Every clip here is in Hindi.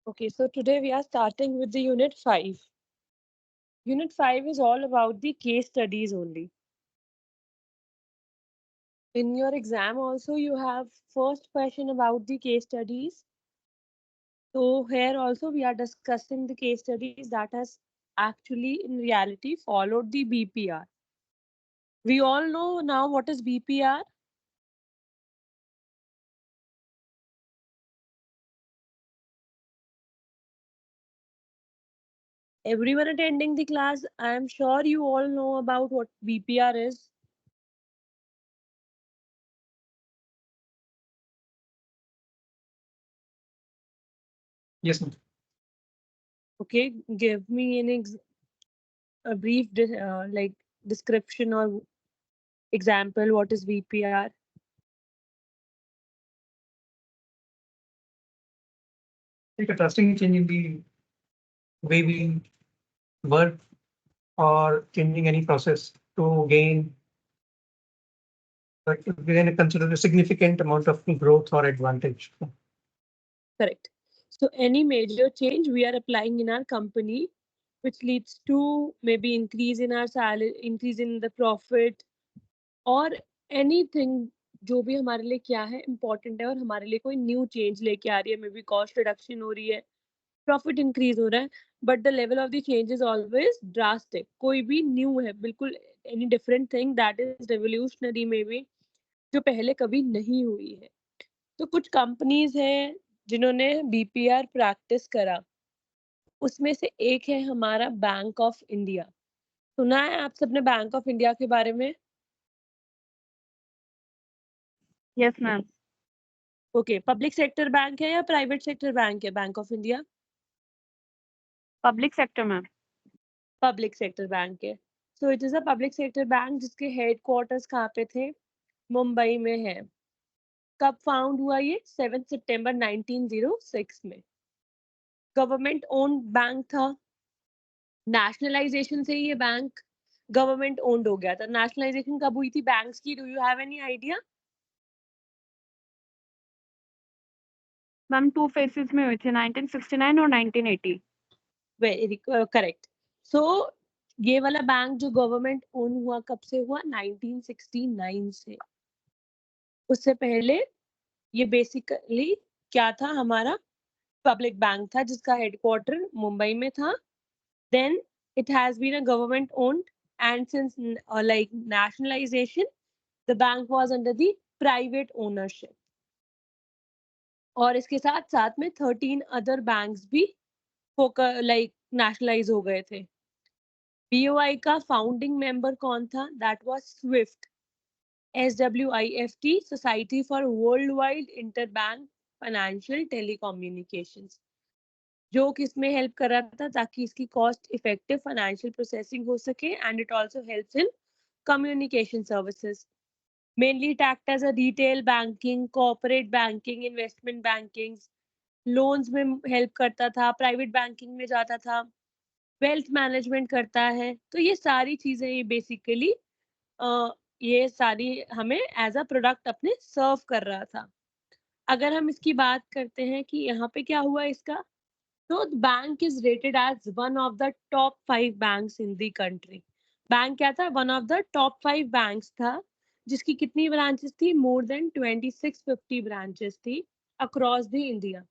Okay, so today we are starting with the Unit 5. Unit 5 is all about the case studies only. In your exam also you have first question about the case studies. So here also we are discussing the case studies that has actually in reality followed the BPR. We all know now what is BPR. Everyone attending the class, I am sure you all know about what BPR is. Yes, ma'am. Okay, give me a brief description or example. What is BPR? Like a drastic change in the way we work or changing any process to gain, like we're going to consider a significant amount of growth or advantage. Correct. So any major change we are applying in our company, which leads to maybe increase in our salary, increase in the profit, और anything जो भी हमारे लिए क्या है इम्पोर्टेंट है और हमारे लिए कोई न्यू चेंज लेके आ रही है, मे बी कॉस्ट रिडक्शन हो रही है, प्रॉफिट इंक्रीज हो रहा है, but the level of the change is always drastic. कोई भी न्यू है बिल्कुल, any different thing that is revolutionary may be, जो पहले कभी नहीं हुई है. तो कुछ कंपनीज हैं जिन्होंने बीपीआर प्रैक्टिस करा. उसमें से एक है हमारा बैंक ऑफ इंडिया. सुना है आप सबने बैंक ऑफ इंडिया के बारे में? Yes, ma'am. Okay, public sector bank है या प्राइवेट सेक्टर बैंक है bank of India? Public sector, ma'am. Public sector bank है. So it is a public sector bank जिसके हेडक्वार्टर्स कहाँ पे थे? मुंबई में है. कब फाउंड हुआ ये? 7 सितंबर 1906 में. गवर्नमेंट ओन्ड बैंक था. नेशनलाइजेशन से ये बैंक गवर्नमेंट ओन्ड हो गया था. नेशनलाइजेशन कब हुई थी बैंक्स की? Do you have any idea? Ma'am 2 phases में हुई थी, 1969 और 1980. Very correct. सो ये वाला बैंक जो गवर्नमेंट ओन हुआ कब से हुआ? 1969 से. उससे पहले ये बेसिकली क्या था? हमारा पब्लिक बैंक था जिसका हेडक्वार्टर मुंबई में था. Then it has been a government owned, and since like nationalization the bank was under the private ownership. और इसके साथ साथ में 13 अदर बैंक्स भी लाइक नेशनलाइज हो गए थे. बीओआई का फाउंडिंग मेंबर कौन था? That was Swift, SWIFT, society for world wide interbank financial telecommunications. जो किसमें हेल्प कर रहा था ताकि इसकी कॉस्ट इफेक्टिव फाइनेंशियल प्रोसेसिंग हो सके, and it also helps in communication services. Mainly it act as a retail banking, corporate banking, investment banking, loans में help करता था, private banking में जाता था, wealth management करता है. तो ये सारी चीजें ये basically ये सारी हमें as a product अपने serve कर रहा था. अगर हम इसकी बात करते हैं कि यहाँ पे क्या हुआ इसका, तो bank is rated as one of the top 5 banks in the country. Bank क्या था? One of the top 5 banks था, जिसकी कितनी ब्रांचेस थी? मोर देन 2650 ब्रांचेस थी across the India.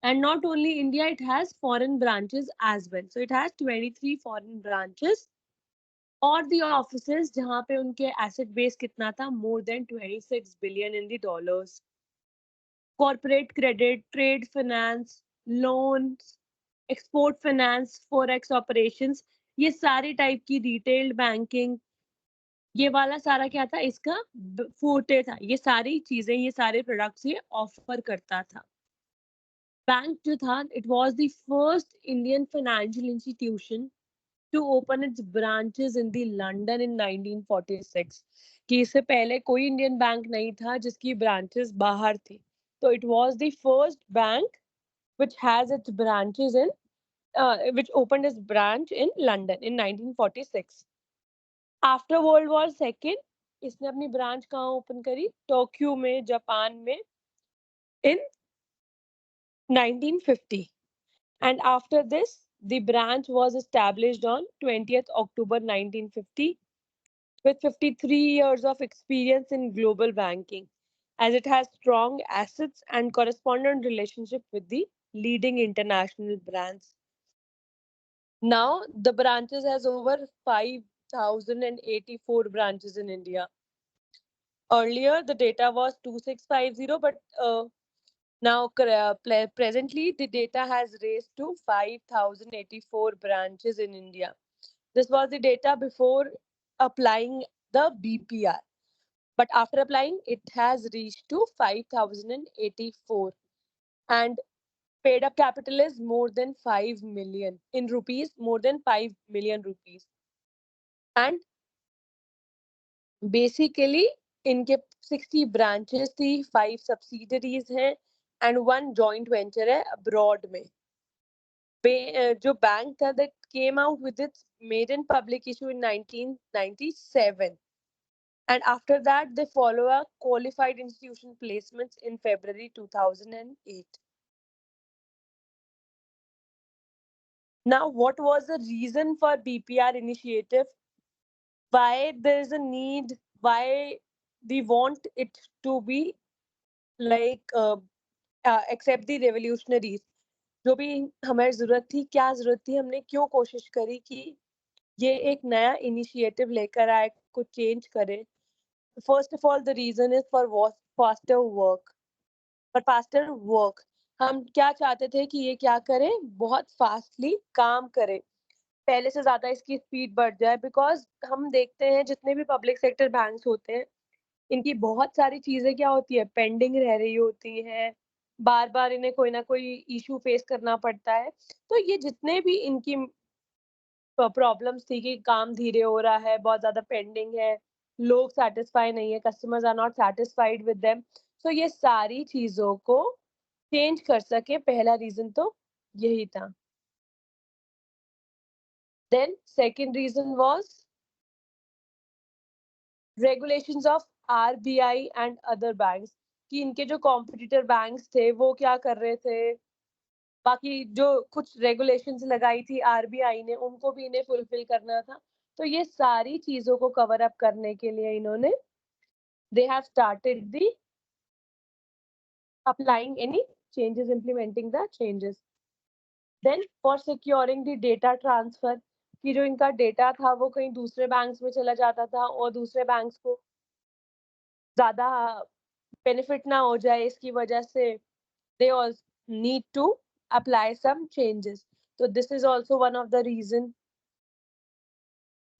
And not only India, it has foreign branches as well. So it has 23 foreign branches. और the offices जहाँ पे उनके asset base कितना था? More than 26 billion in the dollars. Corporate credit, trade finance, loans, export finance, forex operations, ये सारे टाइप की डिटेल्ड बैंकिंग, ये वाला सारा क्या था? इसका फोटे था. ये सारी चीजें, ये सारे प्रोडक्ट्स ये ऑफर करता था. बैंक जो था, it was the first Indian financial institution to open its branches in the London in 1946. कि इससे पहले कोई इंडियन बैंक नहीं था जिसकी ब्रांचेस बाहर थी. तो it was the first bank which has its branches in which opened its branch in London in 1946. After World War II, इसने अपनी ब्रांच कहाँ ओपन करी? टोक्यो में, जापान में, in 1950. And after this, the branch was established on 20th October 1950 with 53 years of experience in global banking, as it has strong assets and correspondent relationship with the leading international brands. Now, the branches has over 5,084 branches in India. Earlier, the data was 2650, but now presently the data has raised to 5,084 branches in India. This was the data before applying the BPR. But after applying, it has reached to 5,084. And paid up capital is more than 5 million. In rupees, more than 5 million rupees. And basically, इनके 60 branches थी, 5 subsidiaries हैं and 1 joint venture है abroad में. जो bank था that came out with its maiden public issue in 1997. And after that, they follow a qualified institution placements in February 2008. Now, what was the reason for BPR initiative? Why there is a need? Why we want it to be like accept the revolutionaries? जो भी हमारी जरूरत थी, क्या जरूरत थी, हमने क्यों कोशिश करी कि ये एक नया इनिशिएटिव लेकर आए, कुछ चेंज करे. First of all, the reason is for faster work. For faster work, हम क्या चाहते थे कि ये क्या करे, बहुत फास्टली काम करे, पहले से ज्यादा इसकी स्पीड बढ़ जाए. बिकॉज हम देखते हैं जितने भी पब्लिक सेक्टर बैंक्स होते हैं, इनकी बहुत सारी चीजें क्या होती है, पेंडिंग रह रही होती है, बार बार इन्हें कोई ना कोई इशू फेस करना पड़ता है. तो ये जितने भी इनकी प्रॉब्लम्स थी कि काम धीरे हो रहा है, बहुत ज्यादा पेंडिंग है, लोग सेटिस्फाई नहीं है, customers are not satisfied with them, तो ये सारी चीजों को चेंज कर सके, पहला रीजन तो यही था. Then second reason was regulations of RBI and other banks, कि इनके जो कॉम्पिटिटर बैंक्स थे वो क्या कर रहे थे, बाकी जो कुछ रेगुलेशंस लगाई थी आरबीआई ने, उनको भी इन्हें फुलफिल करना था. तो ये सारी चीजों को कवर अप करने के लिए इन्होंने दे have started the applying any changes, implementing the changes. Then for securing the data transfer, कि जो इनका डेटा था वो कहीं दूसरे बैंक्स में चला जाता था और दूसरे बैंक्स को ज्यादा बेनिफिट ना हो जाए, इसकी वजह से they also need to apply some changes. So this is also one of the reason.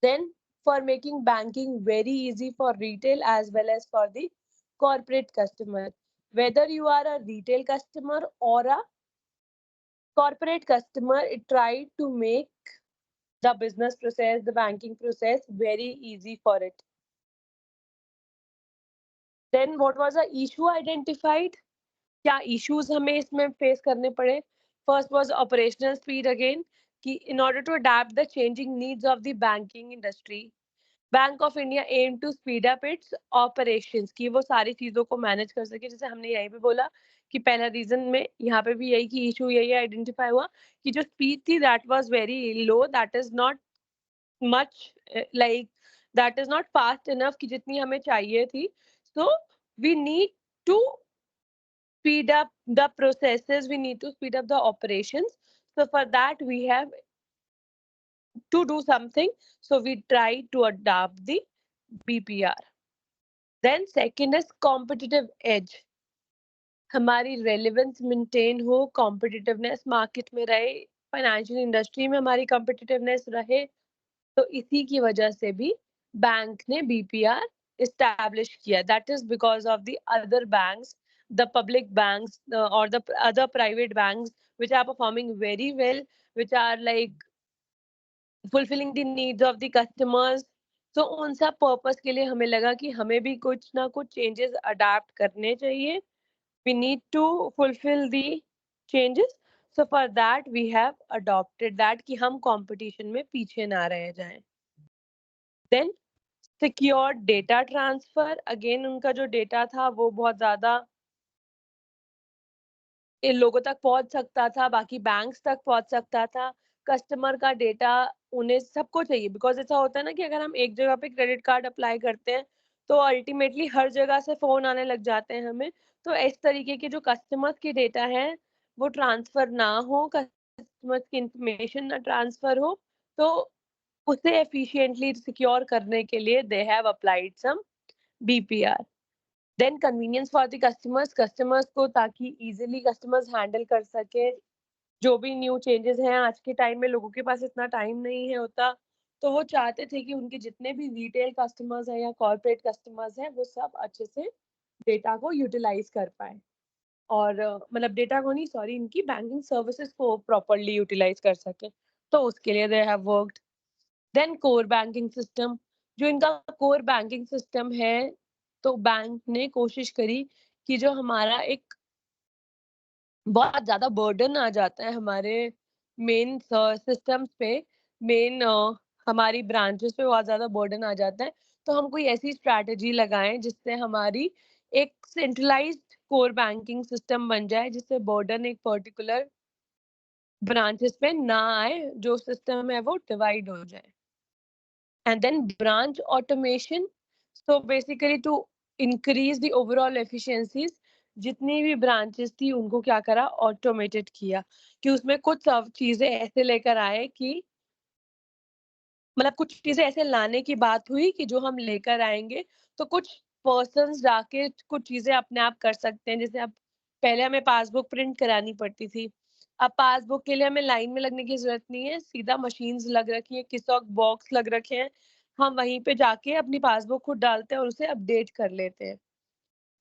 Then for making banking very easy for retail as well as for the corporate customer, whether you are a retail customer or a corporate customer, it tried to make the business process, the banking process very easy for it. Then what was the issue identified? क्या issues हमें इसमें face करने पड़े? First was operational speed again, कि in order to adapt the changing needs of the banking industry, bank of India aim to speed up its operations, की वो सारी चीजों को मैनेज कर सके. जैसे हमने यहीं पे बोला कि पहला रीजन में यहाँ पे भी यही कि इशू यही आइडेंटिफाई हुआ कि जो स्पीड थी that was very low, that is not much like that is not fast enough कि जितनी हमें चाहिए थी. So we need to speed up the processes, we need to speed up the operations. So for that we have to do something, so we try to adopt the BPR. Then second is competitive edge. हमारी रेलेवेंस मेंटेन हो, कॉम्पिटिटिवनेस मार्केट में रहे, फाइनेंशियल इंडस्ट्री में हमारी कॉम्पिटिटिवनेस रहे. तो इसी की वजह से भी बैंक ने बीपीआर इस्टेब्लिश किया. That is because of the other banks, the public banks और the other private banks which are performing very well, which are like fulfilling the needs of the customers. तो उन सब पर्पस के लिए हमें लगा कि हमें भी कुछ ना कुछ चेंजेस अडाप्ट करने चाहिए. We need to fulfill the changes. So for that we have adopted that कि हम competition में पीछे ना रह जाएं. Then secure data transfer. Again उनका जो डेटा था वो बहुत ज्यादा लोगों तक पहुंच सकता था, बाकी बैंक्स तक पहुंच सकता था, कस्टमर का डेटा उन्हें सबको चाहिए। बिकॉज ऐसा होता है ना कि अगर हम एक जगह पे क्रेडिट कार्ड अप्लाई करते हैं तो अल्टीमेटली हर जगह से फोन आने लग जाते हैं हमें। तो इस तरीके के जो कस्टमर्स की डेटा है वो ट्रांसफर ना हो, कस्टमर्स की इंफॉर्मेशन ना ट्रांसफर हो, तो उसे एफिशिएंटली सिक्योर करने के लिए they have applied some BPR. Then convenience for the customers, customers को ताकि इजीली कस्टमर्स हैंडल कर सके जो भी न्यू चेंजेस हैं। आज के टाइम में लोगों के पास इतना टाइम नहीं है होता, तो वो चाहते थे कि उनके जितने भी रिटेल कस्टमर्स हैं या कॉर्पोरेट कस्टमर्स हैं वो सब अच्छे से डेटा को यूटिलाइज कर पाए, और मतलब डेटा को नहीं, सॉरी, इनकी बैंकिंग सर्विसेज को प्रॉपर्ली यूटिलाइज कर सके। तो उसके लिए they have worked. Then core banking system, जो इनका कोर बैंकिंग सिस्टम है, तो बैंक ने कोशिश करी कि जो हमारा एक बहुत ज़्यादा बर्डन आ जाता है हमारे मेन सिस्टम्स पे, मेन हमारी ब्रांचेस पे बहुत ज़्यादा बर्डन आ जाता है, तो हम कोई ऐसी स्ट्रैटेजी लगाएं जिससे हमारी एक सेंट्रलाइज्ड कोर बैंकिंग सिस्टम बन जाए, जिससे बर्डन एक पर्टिकुलर ब्रांचेस पे ना आए, जो सिस्टम है वो डिवाइड हो जाए। And then branch automation, so basically to increase the overall efficiencies, जितनी भी ब्रांचेस थी उनको क्या करा, ऑटोमेटेड किया, कि उसमें कुछ सब चीजें ऐसे लेकर आए कि मतलब कुछ चीजें ऐसे लाने की बात हुई कि जो हम लेकर आएंगे तो कुछ पर्सन्स जाके कुछ चीजें अपने आप कर सकते हैं। जैसे अब पहले हमें पासबुक प्रिंट करानी पड़ती थी, अब पासबुक के लिए हमें लाइन में लगने की जरूरत नहीं है, सीधा मशीन्स लग रखी है, किसॉक बॉक्स लग रखे हैं, हम वहीं पे जाके अपनी पासबुक खुद डालते हैं और उसे अपडेट कर लेते हैं।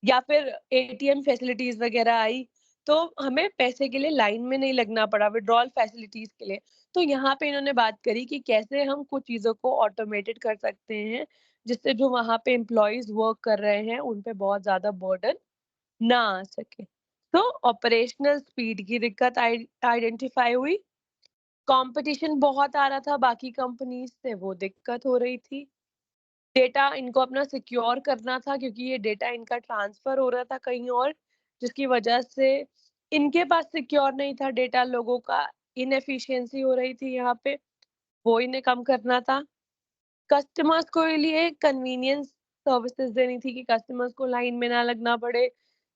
या फिर एटीएम फैसिलिटीज वगैरह आई, तो हमें पैसे के लिए लाइन में नहीं लगना पड़ा, विड्रॉल फैसिलिटीज के लिए। तो यहाँ पे इन्होंने बात करी कि कैसे हम कुछ चीजों को ऑटोमेटेड कर सकते हैं, जिससे जो वहाँ पे एम्प्लॉयज वर्क कर रहे हैं उन पे बहुत ज्यादा बर्डन ना आ सके। तो ऑपरेशनल स्पीड की दिक्कत आइडेंटिफाई हुई, कंपटीशन बहुत आ रहा था बाकी कंपनीज से, वो दिक्कत हो रही थी, डेटा इनको अपना सिक्योर करना था क्योंकि ये डेटा इनका ट्रांसफर हो रहा था कहीं और, जिसकी वजह से इनके पास सिक्योर नहीं था डेटा, लोगों का इनएफिशिएंसी हो रही थी यहाँ पे, वो इन्हें कम करना था। कस्टमर्स को लिए कन्वीनियंस सर्विसेज देनी थी कि कस्टमर्स को लाइन में ना लगना पड़े,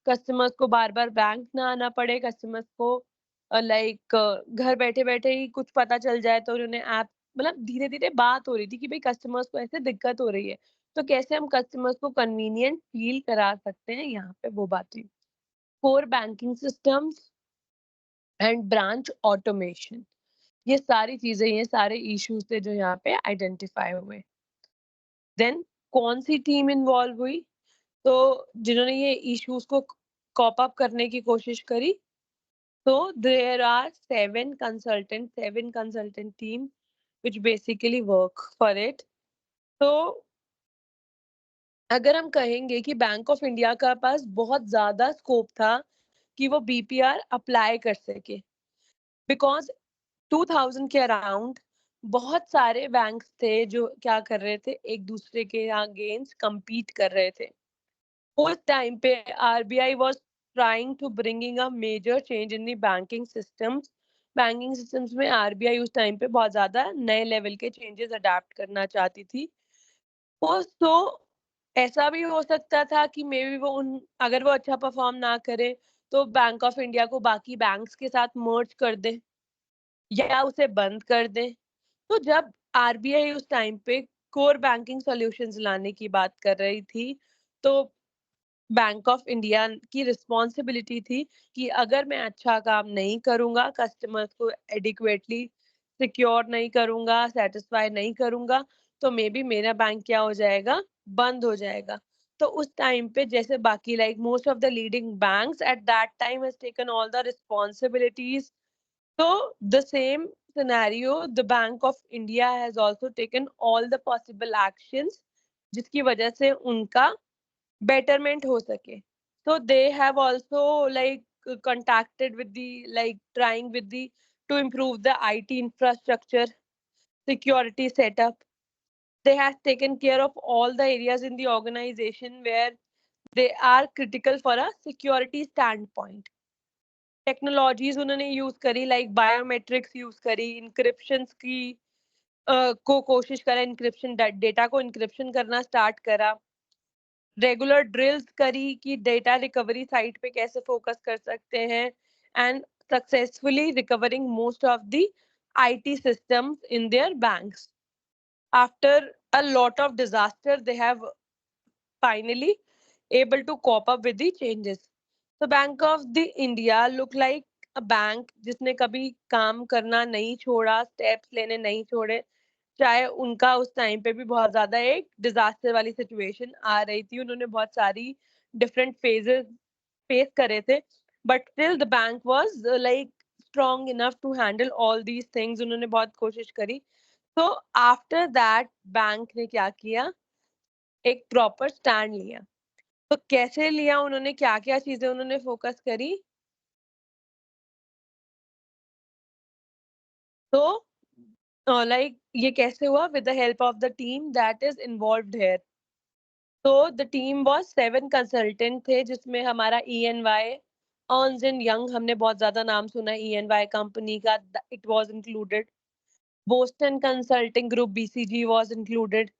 कस्टमर्स को बार बार बैंक ना आना पड़े, कस्टमर्स को लाइक घर बैठे बैठे ही कुछ पता चल जाए, तो उन्होंने ऐप, मतलब धीरे धीरे बात हो रही थी कि भाई कस्टमर्स को ऐसे दिक्कत हो रही है, तो कैसे हम कस्टमर्स को कन्वीनियंट फील करा सकते हैं, यहाँ पे वो बात हुई। Core banking systems and branch automation, ये सारी चीजें, ये सारे इश्यूज थे जो यहाँ पे आइडेंटिफाई हुए। देन कौन सी टीम इन्वॉल्व हुई, तो जिन्होंने ये इश्यूज को कॉप अप करने की कोशिश करी, तो there are 7 consultant team which basically work for it। तो अगर हम कहेंगे कि बैंक ऑफ इंडिया का पास बहुत ज्यादा स्कोप था कि वो बीपीआर अप्लाई कर सके, बिकॉज 2000 के अराउंड बहुत सारे बैंक्स थे जो क्या कर रहे थे, एक दूसरे के अगेंस्ट compete कर रहे थे। उस टाइम पे RBI was trying to bringing a major change in the banking systems में आरबीआई उस टाइम पे बहुत ज्यादा नए लेवल के चेंजेस अडाप्ट करना चाहती थी। तो ऐसा भी हो सकता था कि मे बी वो उन अगर वो अच्छा परफॉर्म ना करे तो बैंक ऑफ इंडिया को बाकी बैंक्स के साथ मर्ज कर दे या उसे बंद कर दे। तो जब आरबीआई उस टाइम पे कोर बैंकिंग सॉल्यूशंस लाने की बात कर रही थी, तो बैंक ऑफ इंडिया की रिस्पॉन्सिबिलिटी थी कि अगर मैं अच्छा काम नहीं करूंगा, कस्टमर्स को एडिक्वेटली सिक्योर नहीं करूंगा, सेटिस्फाई नहीं करूंगा, तो मे बी मेरा बैंक क्या हो जाएगा, बंद हो जाएगा। तो उस टाइम पे जैसे बाकी like most of the leading banks at that time has taken all the responsibilities, so the same scenario, the Bank of India has also taken all the possible actions जिसकी वजह से उनका betterment हो सके। So they have also like contacted with the like trying with the to improve the IT infrastructure, security setup. They have taken care of all the areas in the organization where they are critical for a security standpoint. Technologies उन्होंने यूज करी, लाइक बायोमेट्रिक्स यूज करी, इंक्रिप्शन की को कोशिश करा, इंक्रिप्शन डेटा को इंक्रिप्शन करना स्टार्ट करा, रेगुलर ड्रिल्स करी कि डेटा रिकवरी साइट पे कैसे फोकस कर सकते हैं, and successfully recovering most of the IT systems in their banks. After a lot of disaster, they have finally able to cope up with the changes. So Bank of the India look like a bank जिसने कभी काम करना नहीं छोड़ा, स्टेप्स लेने नहीं छोड़े, चाहे उनका उस टाइम पे भी बहुत ज्यादा एक डिजास्टर वाली सिचुएशन आ रही थी, उन्होंने बहुत सारी डिफरेंट फेजेस फेस करे थे, but still the bank was like strong enough to handle all these things, उन्होंने बहुत कोशिश करी. तो आफ्टर दैट बैंक ने क्या किया, एक प्रॉपर स्टैंड लिया. तो कैसे लिया उन्होंने, क्या क्या चीजें उन्होंने फोकस करी, तो लाइक ये कैसे हुआ, with the help of the team that is involved here. तो द टीम वाज 7 कंसल्टेंट थे, जिसमें हमारा EY, अर्न्स्ट एंड यंग, हमने बहुत ज्यादा नाम सुना EY कंपनी का, it was included. Boston consulting group BCG was included.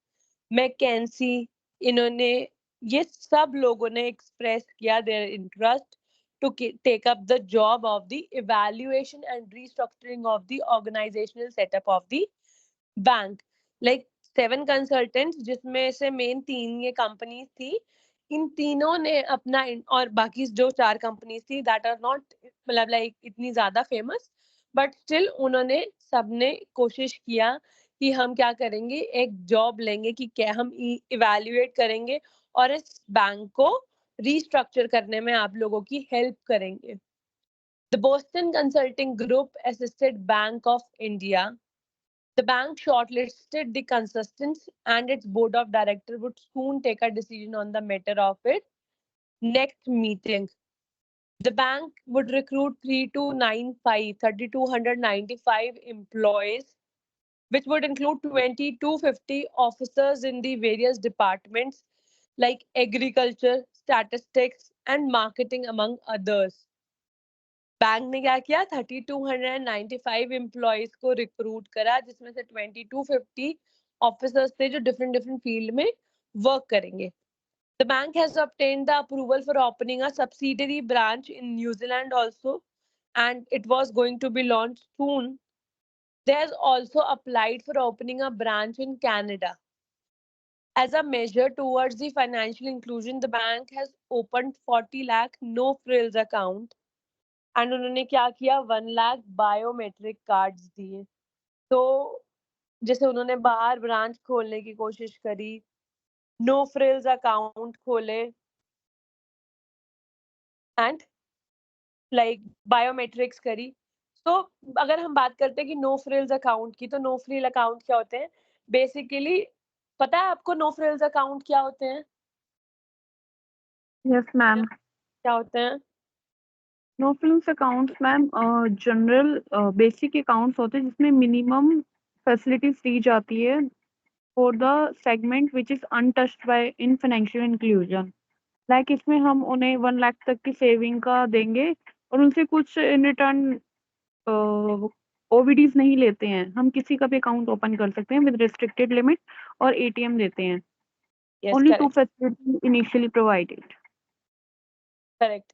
McKinsey, इन्होंने, ये सब लोगों ने एक्सप्रेस किया their interest to take up the job of the evaluation and restructuring of the organizational setup of the bank. Like 7 consultants, जिसमें से मेन 3 ये कंपनीज थी, इन तीनों ने अपना, और बाकी जो 4 कंपनीज थी दैट आर नॉट मतलब लाइक इतनी ज्यादा फेमस, बट स्टिल उन्होंने सबने कोशिश किया कि हम क्या करेंगे, एक जॉब लेंगे कि क्या हम इवैल्यूएट करेंगे और इस बैंक को रीस्ट्रक्चर करने में आप लोगों की हेल्प करेंगे. The Boston consulting group assisted bank of India. The bank shortlisted the consultants and its board of directors would soon take a decision on the matter of its next meeting. The bank would recruit 3,295 employees, which would include 2,250 officers in the various departments like agriculture, statistics, and marketing, among others. Bank ने क्या किया, 3,295 एम्प्लॉयज को रिक्रूट करा, जिसमें से 2,250 ऑफिसर्स थे जो डिफरेंट डिफरेंट फील्ड में वर्क करेंगे. The bank has obtained the approval for opening a subsidiary branch in New Zealand also, and it was going to be launched soon. They has also applied for opening a branch in Canada. As a measure towards the financial inclusion, the bank has opened 40 lakh no frills account. And उन्होंने क्या किया, 1 लाख बायोमेट्रिक कार्ड्स दिए. तो जैसे उन्होंने बाहर ब्रांच खोलने की कोशिश करी, नो फ्रिल्स अकाउंट खोले, एंड लाइक बायोमेट्रिक्स करी. तो अगर हम बात करते हैं कि नो फ्रिल्स अकाउंट की, तो नो फ्रिल अकाउंट क्या होते हैं बेसिकली, पता है आपको नो फ्रिल्स अकाउंट क्या होते हैं? Yes ma'am. क्या होते हैं? No frills accounts ma'am general basic accounts होते हैं जिसमें मिनिमम फैसिलिटीज दी जाती है for the segment which is untouched by in financial inclusion. Like इसमें हम उन्हें 1 लाख तक की सेविंग का देंगे और उनसे कुछ इन रिटर्न ओवीडीज नहीं लेते हैं. हम किसी का भी अकाउंट ओपन कर सकते हैं विद रिस्ट्रिक्टेड लिमिट और ATM देते हैं. Yes, only 2 correct. Facilities initially provided. Correct.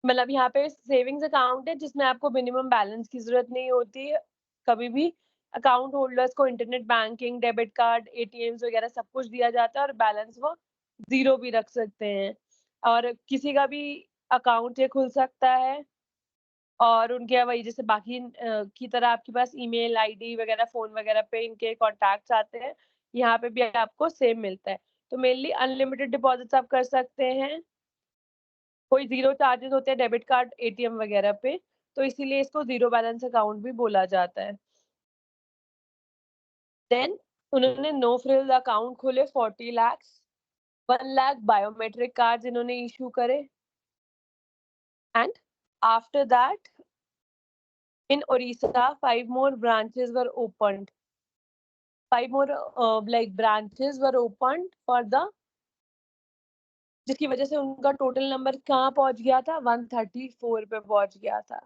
मतलब यहाँ पे सेविंग्स अकाउंट है जिसमें आपको मिनिमम बैलेंस की जरूरत नहीं होती है. कभी भी अकाउंट होल्डर्स को internet banking, debit card, ATMs वगैरह सब कुछ दिया जाता है और बैलेंस वो 0 भी रख सकते हैं. और किसी का भी अकाउंट ये खुल सकता है, और उनके वही जैसे बाकी की तरह आपके पास ईमेल ID वगैरह, फोन वगैरह पे इनके कॉन्टैक्ट्स आते हैं, यहाँ पे भी आपको सेम मिलता है. तो मेनली अनलिमिटेड डिपॉजिट्स आप कर सकते हैं, कोई 0 चार्जेस होते हैं डेबिट कार्ड, ATM वगैरह पे, तो इसीलिए इसको 0 बैलेंस अकाउंट भी बोला जाता है. देन उन्होंने नो फ्रिल्स अकाउंट खोले 40 लाख, 1 लाख बायोमेट्रिक कार्ड्स इन्होंने इशू करे, and after that in Orissa 5 more branches were opened. 5 more like branches were opened for the जिसकी वजह से उनका टोटल नंबर कहाँ पहुंच गया था, 134 पे पहुंच गया था.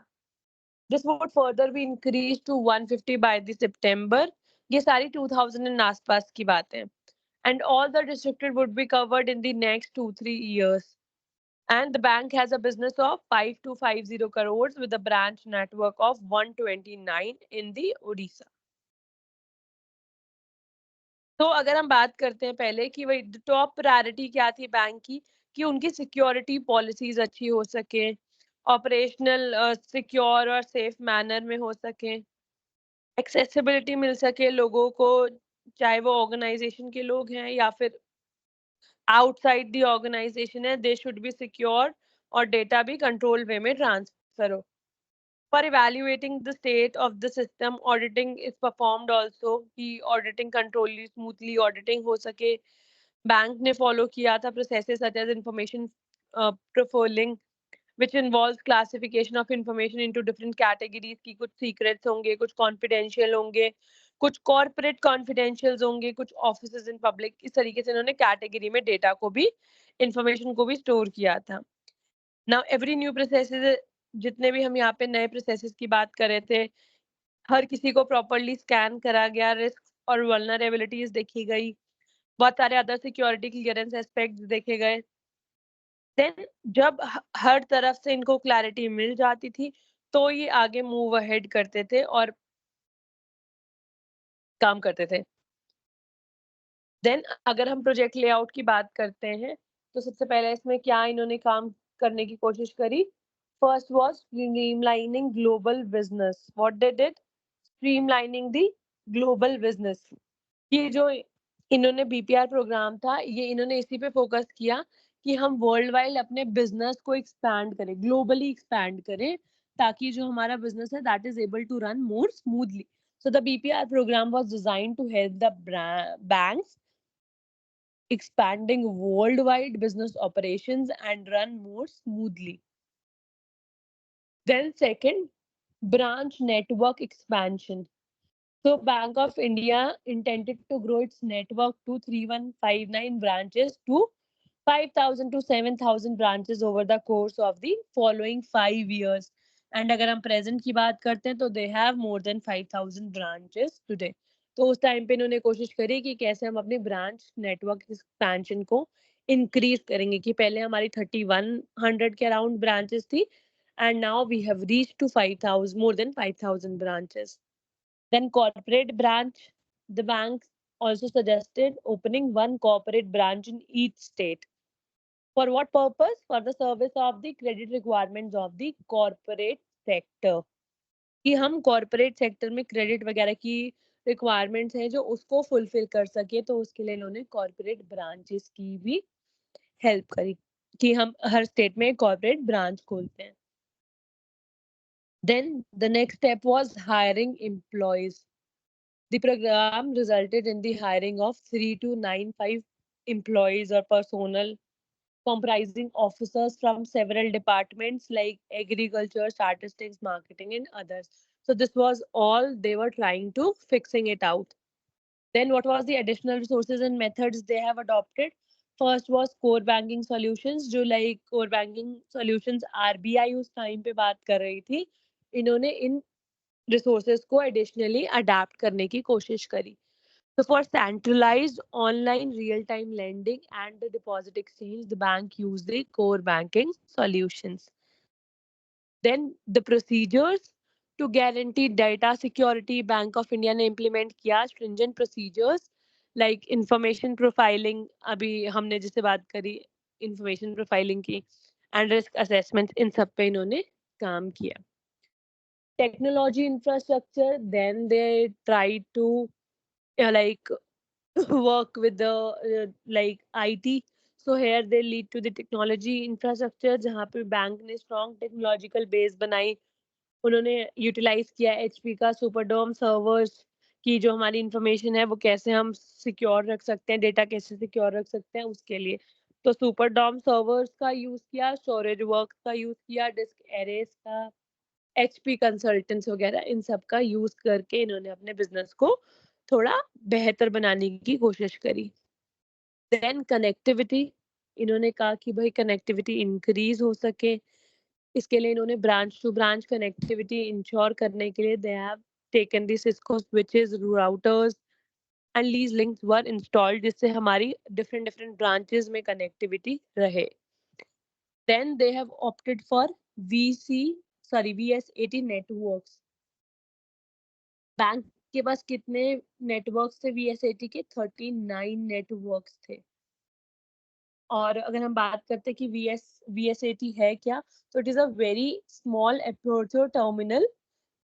This would further be increased to 150 by the September. ये सारी 2000 आसपास की बात है. And all the districted would be covered in the next 2-3 years. And the bank has a business of 5250 crores with a branch network of 129 in the Odisha. तो अगर हम बात करते हैं पहले कि वही टॉप प्रायोरिटी क्या थी बैंक की, कि उनकी सिक्योरिटी पॉलिसीज अच्छी हो सके, ऑपरेशनल सिक्योर और सेफ मैनर में हो सके, एक्सेसिबिलिटी मिल सके लोगों को, चाहे वो ऑर्गेनाइजेशन के लोग हैं या फिर आउटसाइड द ऑर्गेनाइजेशन है, दे शुड बी सिक्योर और डेटा भी कंट्रोल वे में ट्रांसफर हो. For evaluating the state of the system, auditing is performed also, कि ऑडिटिंग कंट्रोल स्मूथली ऑडिटिंग हो सके. बैंक ने फॉलो किया था processes such as information profiling which involves classification of information into different categories, की कुछ secrets होंगे, कुछ confidential होंगे, कुछ corporate confidentials होंगे, कुछ offices in public. इस तरीके से इन्होंने category में data को भी, information को भी store किया था. Now every new processes, जितने भी हम यहाँ पे नए processes की बात कर रहे थे, हर किसी को properly scan करा गया, risks और vulnerabilities देखी गई, बहुत सारे other security clearance aspects देखे गए. देन जब हर तरफ से इनको क्लैरिटी मिल जाती थी तो ये आगे मूव अहेड करते थे और काम करते थे. देन अगर हम प्रोजेक्ट लेआउट की बात करते हैं तो सबसे पहले इसमें क्या इन्होंने काम करने की कोशिश करी. First was streamlining global business. What they did, streamlining the global business. ये जो इन्होंने बीपीआर प्रोग्राम था, ये इन्होंने इसी पे फोकस किया कि हम वर्ल्ड वाइड अपने बिजनेस को एक्सपैंड करें, ग्लोबली एक्सपैंड करें, ताकि जो हमारा बिजनेस है that is able to run more smoothly. So the BPR program was designed to help the banks expanding worldwide business operations and run more smoothly. Then second, branch network expansion. So Bank of India intended to grow its network to 3159 branches to 5,000 to 7,000 branches over the course of the following 5 years. And अगर हम present की बात करते हैं तो they have more than 5,000 branches today. तो उस टाइम पे इन्होंने कोशिश करी कि कैसे हम अपने ब्रांच नेटवर्क एक्सपेंशन को इंक्रीज करेंगे, कि पहले हमारी 3100 के अराउंड ब्रांचेस थी and now we have reached to 5,000, more than 5,000 branches. Then corporate branch, the bank also suggested opening one corporate branch in each state. For what purpose? For the service of the credit requirements of the corporate sector. कि हम corporate sector में credit वगैरह की requirements हैं जो उसको fulfill कर सके, तो उसके लिए इन्होंने corporate branches की भी help करी कि हम हर state में corporate branch खोलते हैं. Then the next step was hiring employees. The program resulted in the hiring of 3295 employees or personnel comprising officers from several departments like agriculture, statistics, marketing, and others. So this was all they were trying to fixing it out. Then what was the additional resources and methods they have adopted? First was core banking solutions, जो like core banking solutions RBI उस time पे बात कर रही थी, इन्होंने इन resources को additionally adapt करने की कोशिश करी. So for centralized online real-time lending and the deposit exchange, the bank used the core banking solutions. Then the procedures to guarantee data security, Bank of India ने implement किया stringent procedures like information profiling, अभी हमने जिससे बात करी information profiling की, and risk assessment, इन सब पे इन्होंने काम किया. Technology infrastructure, then they tried to like work with the like IT. So here they lead to the technology infrastructure, जहाँ पे बैंक ने strong technological base बनाई. उन्होंने utilize किया HP का Superdome servers, की जो हमारी information है वो कैसे हम secure रख सकते हैं, data कैसे secure रख सकते हैं उसके लिए. तो Superdome servers का use किया, storage works का use किया, disk arrays का, HP consultants वगैरह, इन सब का use करके इन्होंने अपने business को थोड़ा बेहतर बनाने की कोशिश करी. Then connectivity, इन्होंने कहा कि भाई कनेक्टिविटी इंक्रीज हो सके, इसके लिए इन्होंने branch to branch connectivity ensure करने के लिए they have taken the Cisco switches, routers and lease links were installed, जिससे हमारी डिफरेंट डिफरेंट ब्रांचेस में कनेक्टिविटी रहे. Then they have opted for VS80 networks. बैंक के पास कितने नेटवर्क्स थे VS80 के? 39 नेटवर्क्स थे. और अगर हम बात करते हैं कि VS80 है क्या, तो it is a very small approach terminal.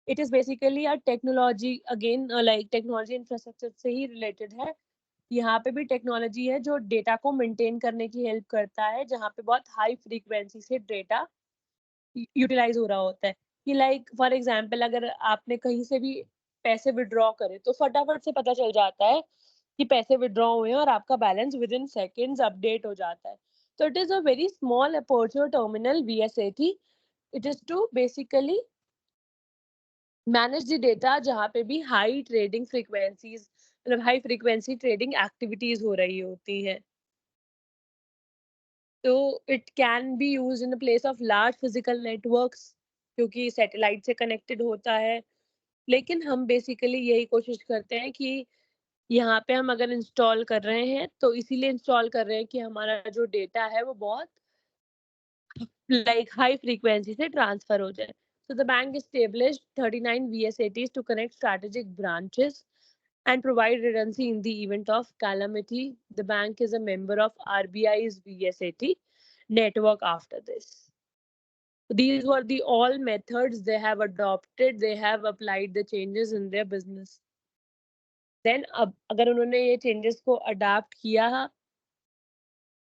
It is basically a technology, again like technology infrastructure से ही रिलेटेड है. यहाँ पे भी टेक्नोलॉजी है जो डेटा को मेंटेन करने की हेल्प करता है, जहाँ पे बहुत हाई फ्रीक्वेंसी से डेटा यूटिलाइज हो रहा होता है. कि लाइक फॉर एग्जांपल अगर आपने कहीं से भी पैसे विड्रॉ करे तो फटाफट से पता चल जाता है कि पैसे विड्रॉ हुए हैं और आपका balance within seconds update हो जाता है. तो it is a very small aperture terminal VS80. It is to basically manage the data जहाँ पे भी हाई ट्रेडिंग फ्रीक्वेंसीज, मतलब हाई फ्रीक्वेंसी ट्रेडिंग एक्टिविटीज हो रही होती है. तो it can be use in place of large physical networks, क्योंकि सैटेलाइट से कनेक्टेड होता है. लेकिन हम बेसिकली यही कोशिश करते हैं कि यहाँ पे हम अगर इंस्टॉल कर रहे हैं तो इसीलिए इंस्टॉल कर रहे हैं कि हमारा जो डेटा है वो बहुत लाइक हाई फ्रीक्वेंसी से ट्रांसफर हो जाए. So the bank established 39 VS80s to connect strategic branches and provide redundancy in the event of calamity. The bank is a member of RBI's VS80 network after this. These were the all methods they have adopted. They have applied the changes in their business. Then अब अगर उन्होंने ये changes को अडाप्ट किया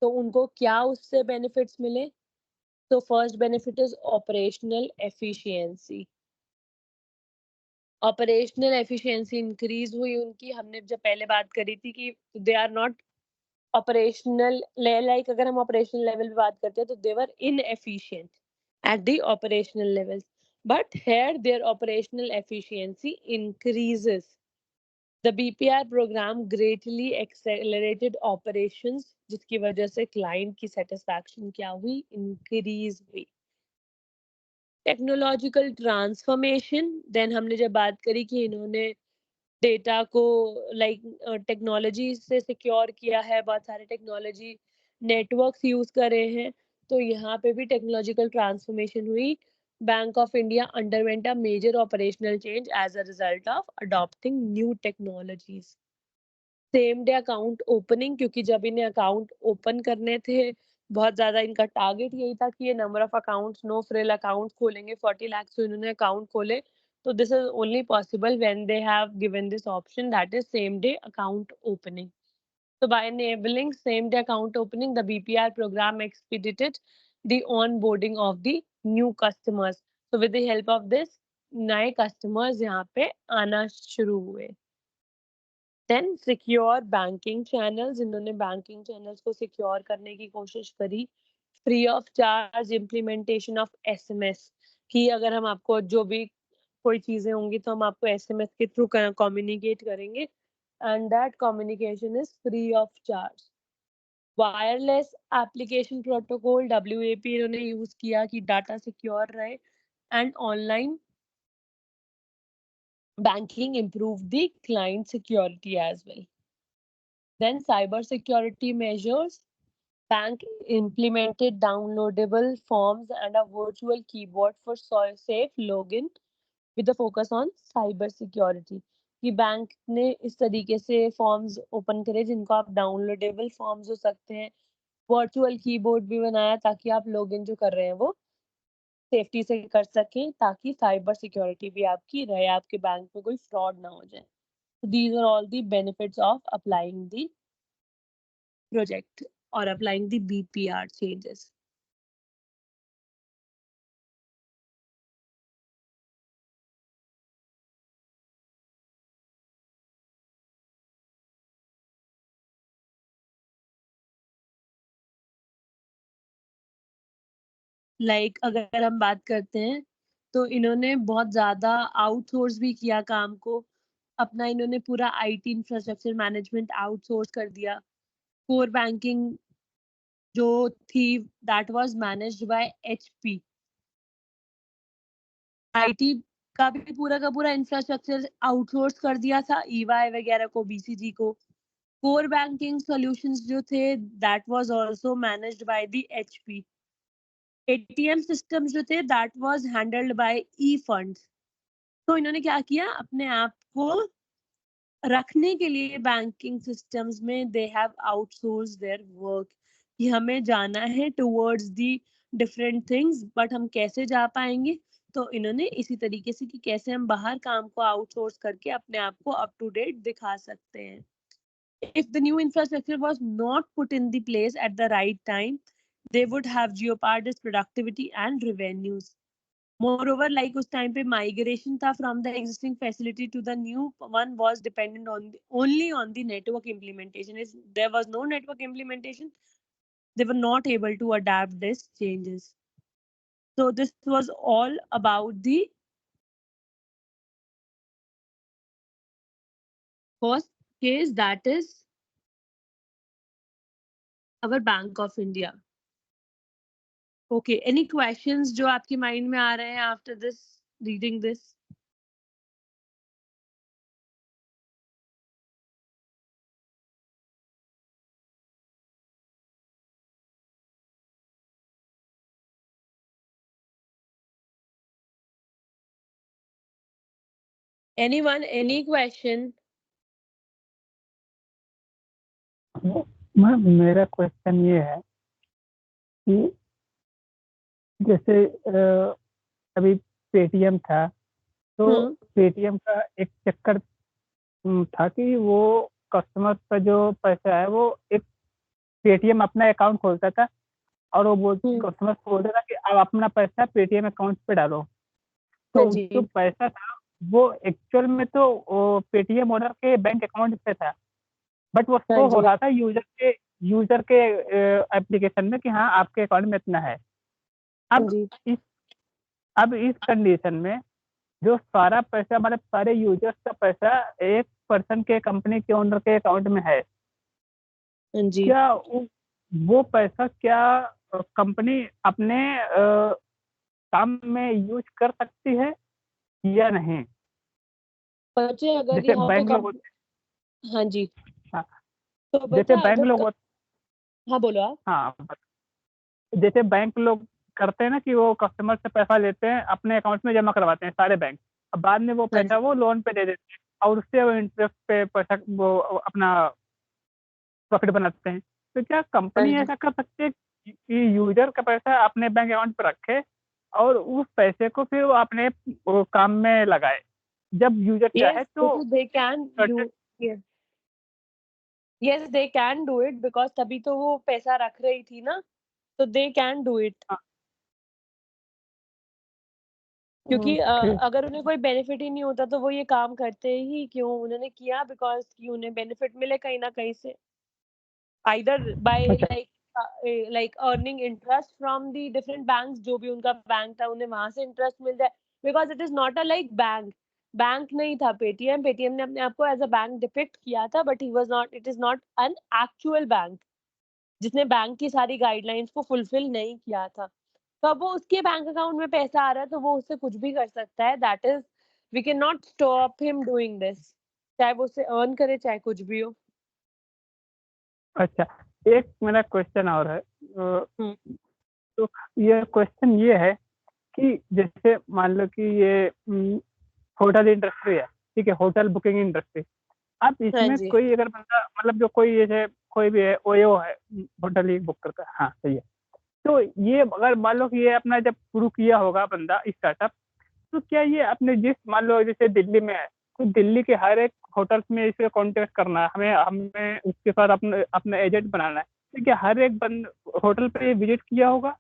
तो उनको क्या उससे बेनिफिट्स मिले? तो first benefit is operational efficiency. Operational efficiency increase हुई उनकी. हमने जब पहले बात करी थी कि they are not operational, like अगर हम ऑपरेशनल लेवल पे बात करते हैं तो they were inefficient at the operational levels, but here their operational efficiency increases. The BPR program greatly accelerated operations, जिसकी वजह से client की satisfaction क्या हुई? Increase हुई. टेक्नोलॉजिकल ट्रांसफॉर्मेशन, देन हमने जब बात करी कि इन्होंने डेटा को लाइक टेक्नोलॉजी से सिक्योर किया है, बहुत सारे टेक्नोलॉजी नेटवर्क्स यूज कर रहे हैं, तो यहाँ पे भी टेक्नोलॉजिकल ट्रांसफॉर्मेशन हुई. Bank of India underwent a major operational change as a result of adopting new technologies. Same day account opening, क्योंकि जब इन्हें अकाउंट ओपन करने थे, बहुत ज्यादा इनका टारगेट यही था कि ये number of accounts, no frill account खोलेंगे 40 लाख, तो इन्होंने अकाउंट खोले. तो this is only possible when they have given this option, that is same day account opening. So by enabling same day account opening, the BPR program expedited the onboarding of the new customers. So with the help of this, नए customers यहाँ पे आना शुरू हुए. देन सिक्योर बैंकिंग चैनल्स, इन्होंने बैंकिंग चैनल्स को सिक्योर करने की कोशिश करी. Free of charge implementation of SMS, कि अगर हम आपको जो भी कोई चीजें होंगी तो हम आपको SMS के थ्रू कम्युनिकेट करेंगे, and that communication is free of charge. Wireless application protocol WAP इन्होंने यूज किया कि डाटा सिक्योर रहे, and online banking improved the client security as well. Then cyber security measures, bank implemented downloadable forms and a virtual keyboard for safe login with a focus on cyber security. कि बैंक ने इस तरीके से फॉर्म्स ओपन करे जिनको आप डाउनलोडेबल फॉर्म्स हो सकते हैं, वर्चुअल कीबोर्ड भी बनाया ताकि आप लॉगिन जो कर रहे हैं वो सेफ्टी से कर सकें, ताकि साइबर सिक्योरिटी भी आपकी रहे, आपके बैंक में कोई फ्रॉड ना हो जाए. These are all the benefits of applying the project or applying the BPR changes. Like अगर हम बात करते हैं तो इन्होंने बहुत ज़्यादा आउटसोर्स भी किया काम को. अपना इन्होंने पूरा IT इंफ्रास्ट्रक्चर मैनेजमेंट आउटसोर्स कर दिया. कोर बैंकिंग जो थी that was managed by HP। IT का भी पूरा का पूरा इंफ्रास्ट्रक्चर आउटसोर्स कर दिया था EY वगैरह को, BCG को। कोर बैंकिंग सॉल्यूशंस जो थे that was also managed by the HP। ATM systems जो थे that was handled by eFunds। तो इन्होंने क्या किया, अपने आप को रखने के लिए बैंकिंग सिस्टम्स में they have outsource their work, कि हमें जाना है towards the different things, but हम कैसे जा पाएंगे। तो इन्होंने इसी तरीके से कि कैसे हम बाहर काम को आउटसोर्स करके अपने आप को अप टू डेट दिखा सकते हैं। If the new infrastructure was not put in the place at the right time, they would have jeopardized productivity and revenues. Moreover, like उस time पे migration था from the existing facility to the new one was dependent on only on the network implementation. If there was no network implementation, they were not able to adapt these changes. So this was all about the first case, that is our Bank of India. Okay, any questions जो आपके mind में आ रहे हैं after this reading this? Anyone, any question? Ma'am मेरा क्वेश्चन ये है कि जैसे अभी पेटीएम था, तो पेटीएम का एक चक्कर था कि वो कस्टमर का जो पैसा है वो एक पेटीएम अपना अकाउंट खोलता था और वो कस्टमर को बोलता था कि आप अपना पैसा पेटीएम अकाउंट पे डालो। तो जो पैसा था वो एक्चुअल में तो पेटीएम ओनर के बैंक अकाउंट पे था, बट वो शो हो रहा था यूजर के एप्लीकेशन में कि हाँ आपके अकाउंट में इतना है। अब इस कंडीशन में जो सारा पैसा मतलब सारे यूजर्स का पैसा एक पर्सन के कंपनी के ओनर के अकाउंट में है, क्या वो पैसा क्या कंपनी अपने काम में यूज कर सकती है या नहीं? बच्चे अगर जैसे बैंक लोग हाँ जी, हाँ, तो जैसे बैंक लोग हाँ बोलो आप। हाँ, जैसे बैंक लोग करते हैं ना कि वो कस्टमर से पैसा लेते हैं अपने अकाउंट में जमा करवाते हैं सारे बैंक, अब बाद में वो पैसा वो लोन पे दे देते हैं और उससे वो इंटरेस्ट पे पैसा वो अपना प्रॉफिट बनाते हैं। तो क्या कंपनी ऐसा कर सकती है कि यूजर का पैसा अपने बैंक अकाउंट पर रखे और उस पैसे को फिर वो अपने काम में लगाए जब यूजर चाहे? तो they can do, yes they can do it, because तभी तो वो पैसा रख रही थी ना, तो दे कैन डू इट। क्योंकि अगर उन्हें कोई बेनिफिट ही नहीं होता तो वो ये काम करते ही क्यों? उन्होंने किया बिकॉज कि उन्हें बेनिफिट मिले कहीं ना कहीं से, either bye like earning interest from the different banks, जो भी उनका बैंक था उन्हें वहां से इंटरेस्ट मिल जाए, because it is not a like bank नहीं था पेटीएम ने अपने आप को एज अ बैंक डिपिक्ट किया था, but he was not, it is not an actual bank जिसने बैंक की सारी गाइडलाइंस को फुलफिल नहीं किया था। तो अब वो उसके बैंक अकाउंट में पैसा आ रहा है तो वो उससे कुछ भी कर सकता है, that is we can not stop him doing this, चाहे वो उससे अर्न करे चाहे कुछ भी हो। अच्छा, एक मेरा क्वेश्चन और है। तो ये क्वेश्चन ये है कि जैसे मान लो कि ये होटल इंडस्ट्री है, ठीक है, होटल बुकिंग इंडस्ट्री। अब इसमें कोई अगर बंदा मतलब जो कोई जैसे कोई भी है ओयो है होटल ही बुक करता है, हाँ सही है, तो ये अगर मान लो कि ये अपना जब शुरू किया होगा बंदा स्टार्टअप, तो क्या ये अपने जिस मान लो जैसे दिल्ली में है तो दिल्ली के हर एक होटल में इसे कांटेक्ट करना है, हमें हमें उसके साथ अपना एजेंट बनाना है, तो क्या हर एक बंद होटल पे विजिट किया होगा,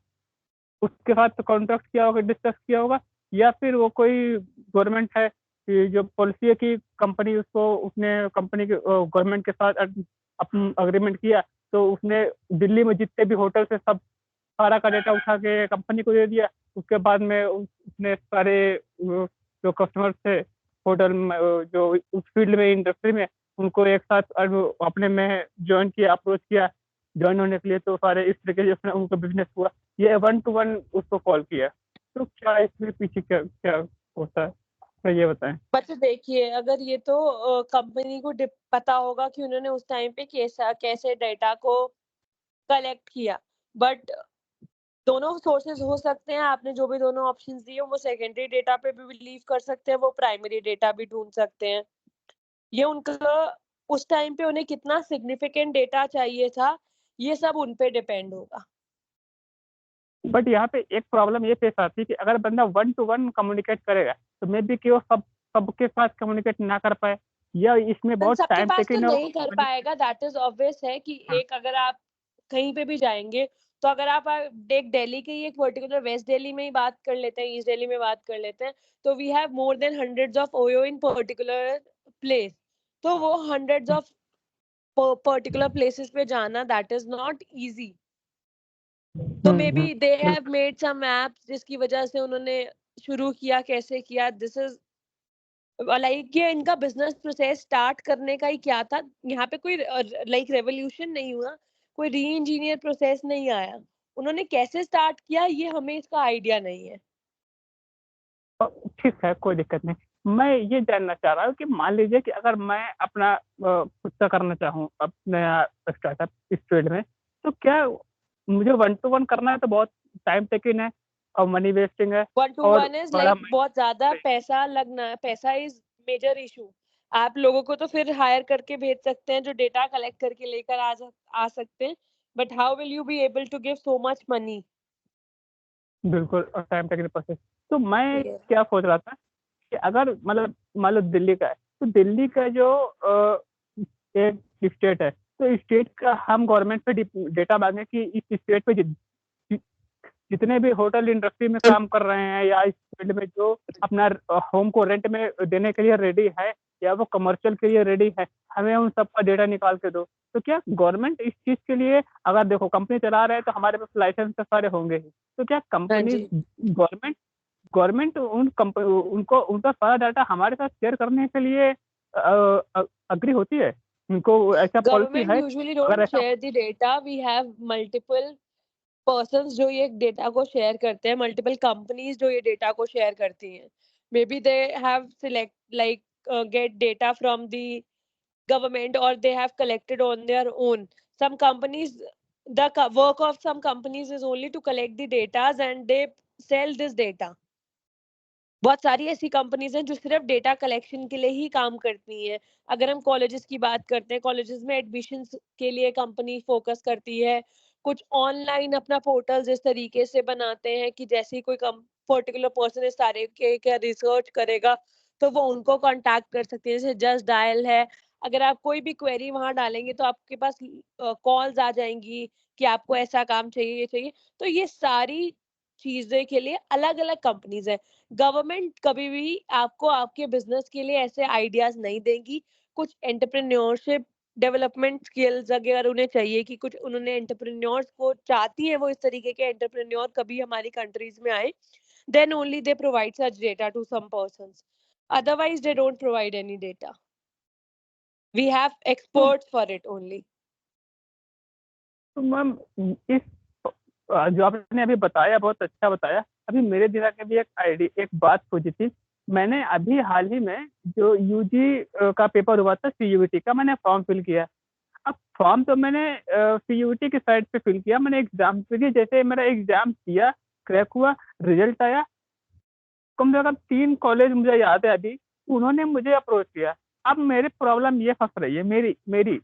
उसके साथ कांटेक्ट किया होगा, डिस्कस किया होगा, या फिर वो कोई गवर्नमेंट है कि जो पॉलिसी है कि कंपनी उसको उसने कंपनी के गवर्नमेंट के साथ अपन अग्रीमेंट किया तो उसने दिल्ली में जितने भी होटल से सब सारा का डेटा उठा के कंपनी को दे दिया, उसके बाद में उसने सारे जो कस्टमर थे होटल में जो उस फील्ड में इंडस्ट्री में उनको एक साथ अपने में ज्वाइन किया, अप्रोच किया ज्वाइन होने के लिए, तो सारे इस तरीके से उसने उनका बिजनेस हुआ, ये 1 to 1 उसको कॉल किया। तो क्या इसमें पीछे क्या क्या होता है, तो ये बताएं। बट देखिए, अगर ये तो कंपनी को पता होगा कि उन्होंने उस टाइम पे कैसे डेटा को कलेक्ट किया, बट दोनों सोर्सेज हो सकते हैं। आपने जो भी दोनों ऑप्शंस दिए, वो सेकेंडरी डेटा पे भी बिलीव कर सकते हैं, वो प्राइमरी डेटा भी ढूंढ सकते हैं। ये उनका उस टाइम पे उन्हें कितना सिग्निफिकेंट डेटा चाहिए था, ये सब उन पे डिपेंड होगा। बट यहाँ पे एक प्रॉब्लम ये पेश आती है कि अगर बंदा 1 to 1 कम्युनिकेट करेगा तो मे बी कि वो सबके साथ कम्युनिकेट ना कर पाए, या इसमें बहुत सबके टाइम पास तो टेकिंग नहीं कर पाएगा, दैट इज ऑब्वियस है कि हाँ। एक अगर आप कहीं पे भी जाएंगे, तो अगर आप एक दिल्ली के ही एक पर्टिकुलर वेस्ट दिल्ली में ही बात कर लेते हैं, ईस्ट दिल्ली में बात कर लेते हैं, तो we have more than hundreds of OYO in particular place. तो वो हंड्रेड्स ऑफ पर्टिकुलर प्लेसेस पे जाना, दैट इज नॉट इजी। तो maybe they have made some apps जिसकी वजह से उन्होंने शुरू किया, कैसे किया, दिस इज लाइक ये इनका बिजनेस प्रोसेस स्टार्ट करने का ही क्या था। यहाँ पे कोई लाइक रेवोल्यूशन नहीं हुआ, कोई री इंजीनियर प्रोसेस नहीं आया। उन्होंने कैसे स्टार्ट किया, ये हमें इसका आइडिया नहीं है। ठीक है, कोई दिक्कत नहीं। मैं ये जानना चाह रहा हूँ कि मान लीजिए कि अगर मैं अपना खुद का करना चाहूँ अपने स्टार्टअप इस फील्ड में, तो क्या मुझे 1 to 1 करना है तो बहुत टाइम टेकिंग है और मनी वेस्टिंग है 1 to और 1 इज बड़ा लाइक बहुत ज्यादा पैसा लगना, पैसा इज मेजर इशू। आप लोगों को तो फिर हायर करके भेज सकते हैं जो डेटा कलेक्ट करके लेकर आ सकते हैं, but how will you be able to give so much money? बिल्कुल और टाइम टेकिंग प्रोसेस। तो मैं क्या सोच रहा था कि अगर मतलब मान लो दिल्ली का है, तो दिल्ली का जो एक स्टेट है, तो स्टेट का हम गवर्नमेंट पे डेटा मांगे कि इस स्टेट पे जितने भी होटल इंडस्ट्री में काम कर रहे हैं या इस फील्ड में जो अपना होम को रेंट में देने के लिए रेडी है या वो कमर्शियल के लिए रेडी है, हमें उन सबका डेटा निकाल के दो। तो क्या गवर्नमेंट इस चीज के लिए, अगर देखो कंपनी चला रहे हैं तो हमारे पास लाइसेंस तो सारे होंगे ही, तो क्या कंपनी गवर्नमेंट गवर्नमेंट उनको उनका सारा डाटा हमारे साथ शेयर करने के लिए अग्री होती है? उनको ऐसा पॉलिसी गवर्नमेंट है? यूजुअली अगर डोंट ऐसा share the data, we have multiple persons जो ये डेटा को शेयर करते हैं, मल्टीपल कंपनीज जो ये डेटा को शेयर करती हैं। May be they have select like get data from the government, or they have collected on their own. Some companies, the work of some companies is only to collect the data and they sell this data. बहुत सारी ऐसी कंपनीज हैं जो सिर्फ डेटा कलेक्शन के लिए ही काम करती हैं। अगर हम कॉलेजेस की बात करते हैं, कॉलेजेस में एडमिशंस के लिए कंपनी फोकस करती है। कुछ ऑनलाइन अपना पोर्टल इस तरीके से बनाते हैं कि जैसे ही कोई पर्टिकुलर पर्सन इस सारे के रिसर्च करेगा, तो वो उनको कांटेक्ट कर सकते हैं। जैसे जस्ट डायल है, अगर आप कोई भी क्वेरी वहां डालेंगे तो आपके पास कॉल्स आ जाएंगी कि आपको ऐसा काम चाहिए, ये चाहिए। तो ये सारी चीजें के लिए अलग अलग कंपनीज है। गवर्नमेंट कभी भी आपको आपके बिजनेस के लिए ऐसे आइडियाज नहीं देगी। कुछ एंटरप्रेन्योरशिप डेवलपमेंट स्किल्स अगर उन्हें चाहिए कि कुछ उन्होंने एंटरप्रेन्योर्स को चाहती है, वो इस तरीके के एंटरप्रेन्योर कभी हमारी कंट्रीज में आए, then only they provide such data to some persons. Otherwise, they don't provide any data. We have experts for it only. तो मैम इस जो आपने अभी बताया बहुत अच्छा बताया। अभी मेरे दिमाग में भी एक बात सोची थी। मैंने अभी हाल ही में जो यूजी का पेपर हुआ था सीयूईटी का, मैंने फॉर्म फिल किया। अब फॉर्म तो मैंने सीयूईटी की साइट पे फिल किया, मैंने एग्जाम दिया। जैसे मेरा एग्जाम दिया, क्रैक हुआ, रिजल्ट आया, कम से कम 3 कॉलेज मुझे याद है अभी, उन्होंने मुझे अप्रोच किया। अब मेरी प्रॉब्लम ये फंस रही है, मेरी मेरी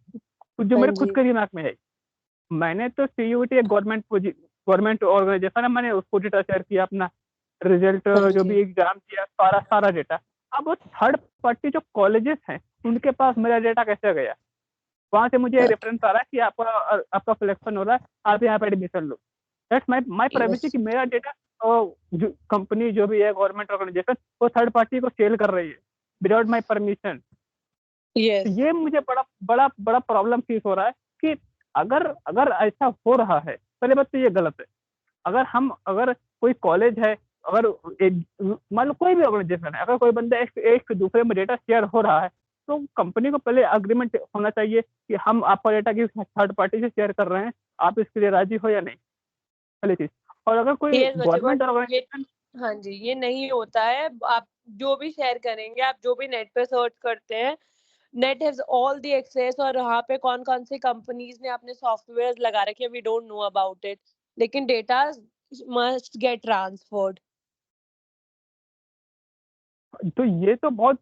जो मेरे खुद के दिमाग में है। मैंने तो सीयूईटी एक गवर्नमेंट ऑर्गेनाइजेशन है, मैंने उसको डेटा शेयर किया, अपना रिजल्ट जो भी एग्जाम किया, सारा डेटा। अब वो थर्ड पार्टी जो कॉलेजेस हैं उनके पास मेरा डेटा कैसे गया? वहां से मुझे रेफरेंस आ रहा है कि आपका सिलेक्शन हो रहा है, आप यहाँ पे admission low. That's my privacy कि मेरा डेटा जो कंपनी जो भी है गवर्नमेंट ऑर्गेनाइजेशन, वो थर्ड पार्टी को सेल कर रही है विदाउट माय परमिशन। ये मुझे बड़ा बड़ा बड़ा प्रॉब्लम फेस हो रहा है कि अगर ऐसा हो रहा है, पहले बात तो ये गलत है। अगर कोई कॉलेज है, अगर मान लो कोई भी ऑर्गेनाइजेशन है, अगर कोई बंदा एक दूसरे में डेटा शेयर हो रहा है, तो कंपनी को पहले अग्रीमेंट होना चाहिए कि हम आपका डेटा किस थर्ड पार्टी से शेयर कर रहे हैं, आप इसके लिए राजी हो या नहीं, पहली चीज। और अगर कोई Yes, बच्चे, गवर्नमेंट but ऑर्गेनाइजेशन, हाँ जी, ये नहीं होता है। आप जो भी शेयर करेंगे, आप जो भी नेट पे सर्च करते हैं, net has all the access, और वहाँ पे कौन कौन सी कंपनीज ने अपने सॉफ्टवेयर लगा रखे हैं, we don't know about it, लेकिन डेटा मस्ट गेट ट्रांसफर्ड। तो ये तो बहुत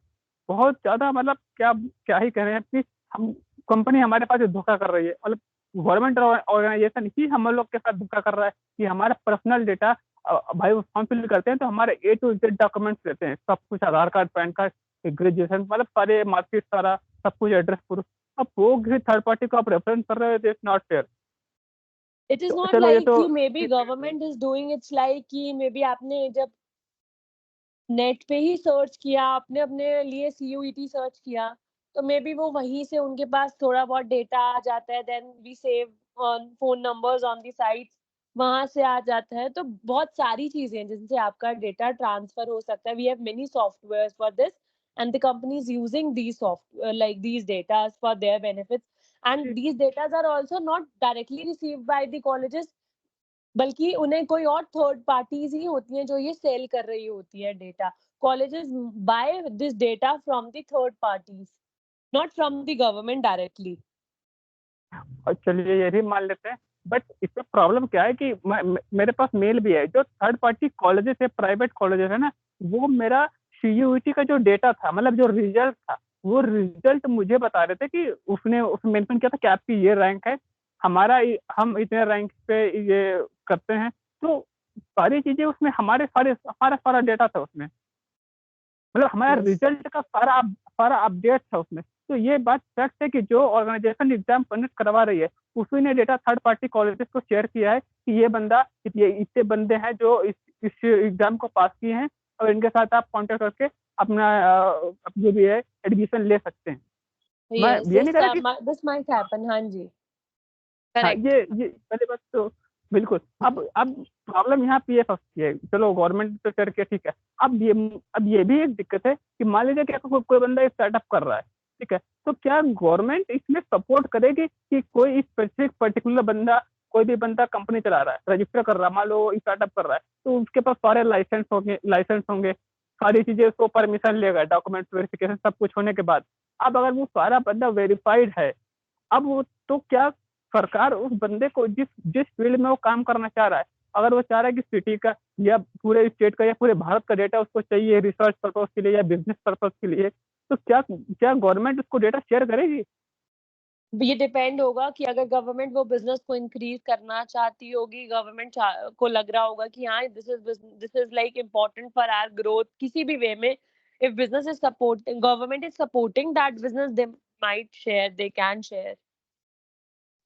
बहुत ज्यादा, मतलब क्या क्या ही कह रहे हैं कि हम कंपनी हमारे पास धोखा कर रही है, मतलब गवर्नमेंट ऑर्गेनाइजेशन ही हम लोग के साथ धोखा कर रहा है कि हमारा पर्सनल डेटा, भाई वो फॉर्म फिल करते हैं तो हमारे A to Z डॉक्यूमेंट्स लेते हैं, सब कुछ, आधार कार्ड, पैन कार्ड, ग्रेजुएशन, मतलब सारे मार्कशीट, सारा सब कुछ, एड्रेस प्रूफ। अब वो किसी थर्ड पार्टी को आप रेफरेंस कर रहे हो, it's not fair. It is not चलो ये लाइक तो कि may be government is doing, it's like कि मे बी आपने जब नेट पे ही सर्च किया, आपने अपने लिए CUET सर्च किया, तो मे बी वो वहीं से उनके पास थोड़ा बहुत डेटा आ जाता है, then we save on phone numbers on the sites, वहां से आ जाता है। तो बहुत सारी चीजें हैं जिनसे आपका डेटा ट्रांसफर हो सकता है। We have many software for this, and the company is using these soft like these data for their benefits, and these data are also not directly received by the colleges, बल्कि उन्हें कोई और थर्ड पार्टीज ही होती हैं जो ये सेल कर रही होती है data. Colleges buy this data from the third parties, not from the government directly. और चलिए ये भी मान लेते हैं, बट इसमें प्रॉब्लम क्या है कि मेरे पास मेल भी है, जो थर्ड पार्टी कॉलेजेस है, प्राइवेट कॉलेजेस है ना, वो मेरा CUET का जो डेटा था, मतलब जो रिजल्ट था, वो रिजल्ट मुझे बता रहे थे कि उसने मेंशन किया था कि आपकी ये रैंक है, हम इतने रैंक पे ये करते हैं। तो सारी चीजें उसमें, हमारा सारा डेटा था उसमें, मतलब हमारा Yes. रिजल्ट का सारा अपडेट था उसमें। तो ये बात फैक्ट है कि जो ऑर्गेनाइजेशन एग्जाम कंडक्ट करवा रही है, उसी ने डेटा थर्ड पार्टी कॉलेजेस को शेयर किया है कि ये बंदा, ये इतने बंदे हैं जो इस एग्जाम को पास किए हैं, और इनके साथ आप कांटेक्ट करके अपना जो भी है एडमिशन ले सकते हैं। मैं Yes, ये नहीं कह रहा कि this might happen. हाँ जी, हाँ, करेक्ट। ये पहले बात तो बिल्कुल। अब प्रॉब्लम यहाँ पे ये फंसती है, चलो गवर्नमेंट तो करके ठीक है। अब ये भी एक दिक्कत है कि मान लीजिए कि कोई बंदा एक स्टार्टअप कर रहा है, ठीक है, तो क्या गवर्नमेंट इसमें सपोर्ट करेगी कि कोई स्पेसिफिक पर्टिकुलर बंदा, कोई भी बंदा कंपनी चला रहा है, रजिस्टर कर रहा है, मान लो स्टार्टअप कर रहा है, तो उसके पास सारे लाइसेंस होंगे, सारी चीजें, उसको परमिशन लेगा, डॉक्यूमेंट वेरिफिकेशन सब कुछ होने के बाद। अब अगर वो सारा बंदा वेरीफाइड है, अब वो, तो क्या सरकार उस बंदे को जिस जिस फील्ड में वो काम करना चाह रहा है, अगर वो चाह रहा है कि सिटी का या पूरे स्टेट का या पूरे भारत का डेटा उसको चाहिए रिसर्च पर्पज के लिए या बिजनेस पर्पज के लिए, तो क्या क्या गवर्नमेंट उसको डेटा शेयर करेगी? ये डिपेंड होगा कि अगर गवर्नमेंट वो बिजनेस को इंक्रीज करना चाहती होगी, गवर्नमेंट को लग रहा होगा कि हाँ this is like important for our growth किसी भी वे में, if business is supporting, government is supporting that business, they might share, they can share.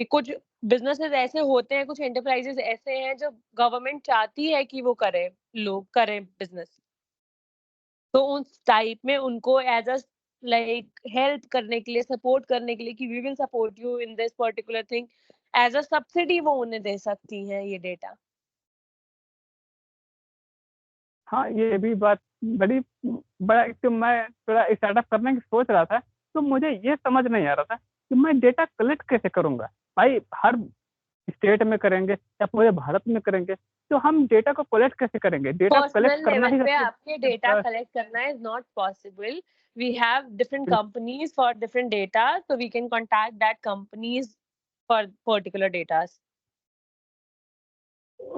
कुछ बिजनेसेस ऐसे होते हैं, कुछ एंटरप्राइजेस ऐसे हैं जो गवर्नमेंट चाहती है कि वो करें, लोग करें बिजनेस, तो उस टाइप में उनको एज अ लाइक हेल्प करने के लिए, सपोर्ट करने के लिए कि we will support you in this particular thing, as a subsidy वो उन्हें दे सकती हैं ये डेटा। हाँ, ये भी बात बड़ी बड़ा, एक तो मैं थोड़ा स्टार्टअप करने की सोच रहा था, तो मुझे ये समझ नहीं आ रहा था कि मैं डेटा कलेक्ट कैसे करूंगा। भाई हर स्टेट में करेंगे या पूरे भारत में करेंगे, तो हम डेटा को कलेक्ट कैसे करेंगे? डेटा कलेक्ट पर्सनल करना लेवल ही पे सबसे आपके डेटा कलेक्ट करना is not possible. We have different companies for different data, so we can contact that companies for particular data.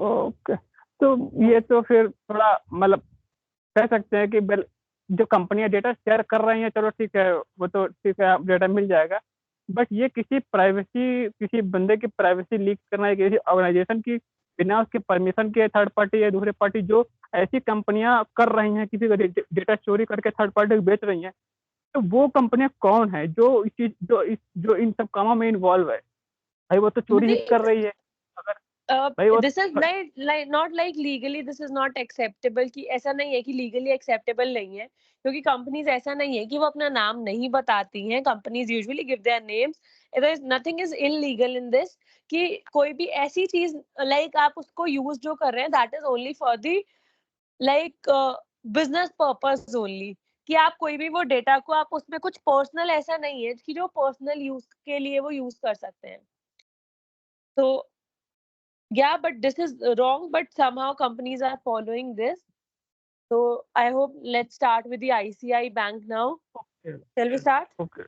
Okay. तो ये तो फिर थोड़ा, मतलब कह सकते हैं कि जो कंपनियां डेटा शेयर कर रही हैं, चलो ठीक है, वो तो ठीक है, डेटा मिल जाएगा, बट ये किसी बंदे की प्राइवेसी लीक करना है, किसी ऑर्गेनाइजेशन की बिना उसके परमिशन के, थर्ड पार्टी या दूसरे पार्टी जो ऐसी कंपनियां कर रही हैं, किसी का डेटा चोरी करके थर्ड पार्टी को बेच रही हैं, तो वो कंपनियां कौन है जो इन सब कामों में इन्वॉल्व है? भाई वो तो चोरी ही कर रही है। अगर भाई वो this is like not like legally this is not acceptable, कि ऐसा नहीं है कि लीगली एक्सेप्टेबल नहीं है, क्योंकि कंपनीज ऐसा नहीं है कि वो अपना नाम नहीं बताती हैं, companies usually give their names, there is nothing is illegal in this, कि कोई भी ऐसी चीज लाइक आप उसको यूज जो कर रहे हैं that is only for the like business purpose only, कि आप कोई भी वो डेटा को आप उसमें कुछ पर्सनल ऐसा नहीं है कि जो पर्सनल यूज के लिए वो यूज कर सकते हैं. तो yeah, but this is wrong, but somehow companies are following this. So I hope let's start with the ICI Bank now. Okay. Shall we start? Okay.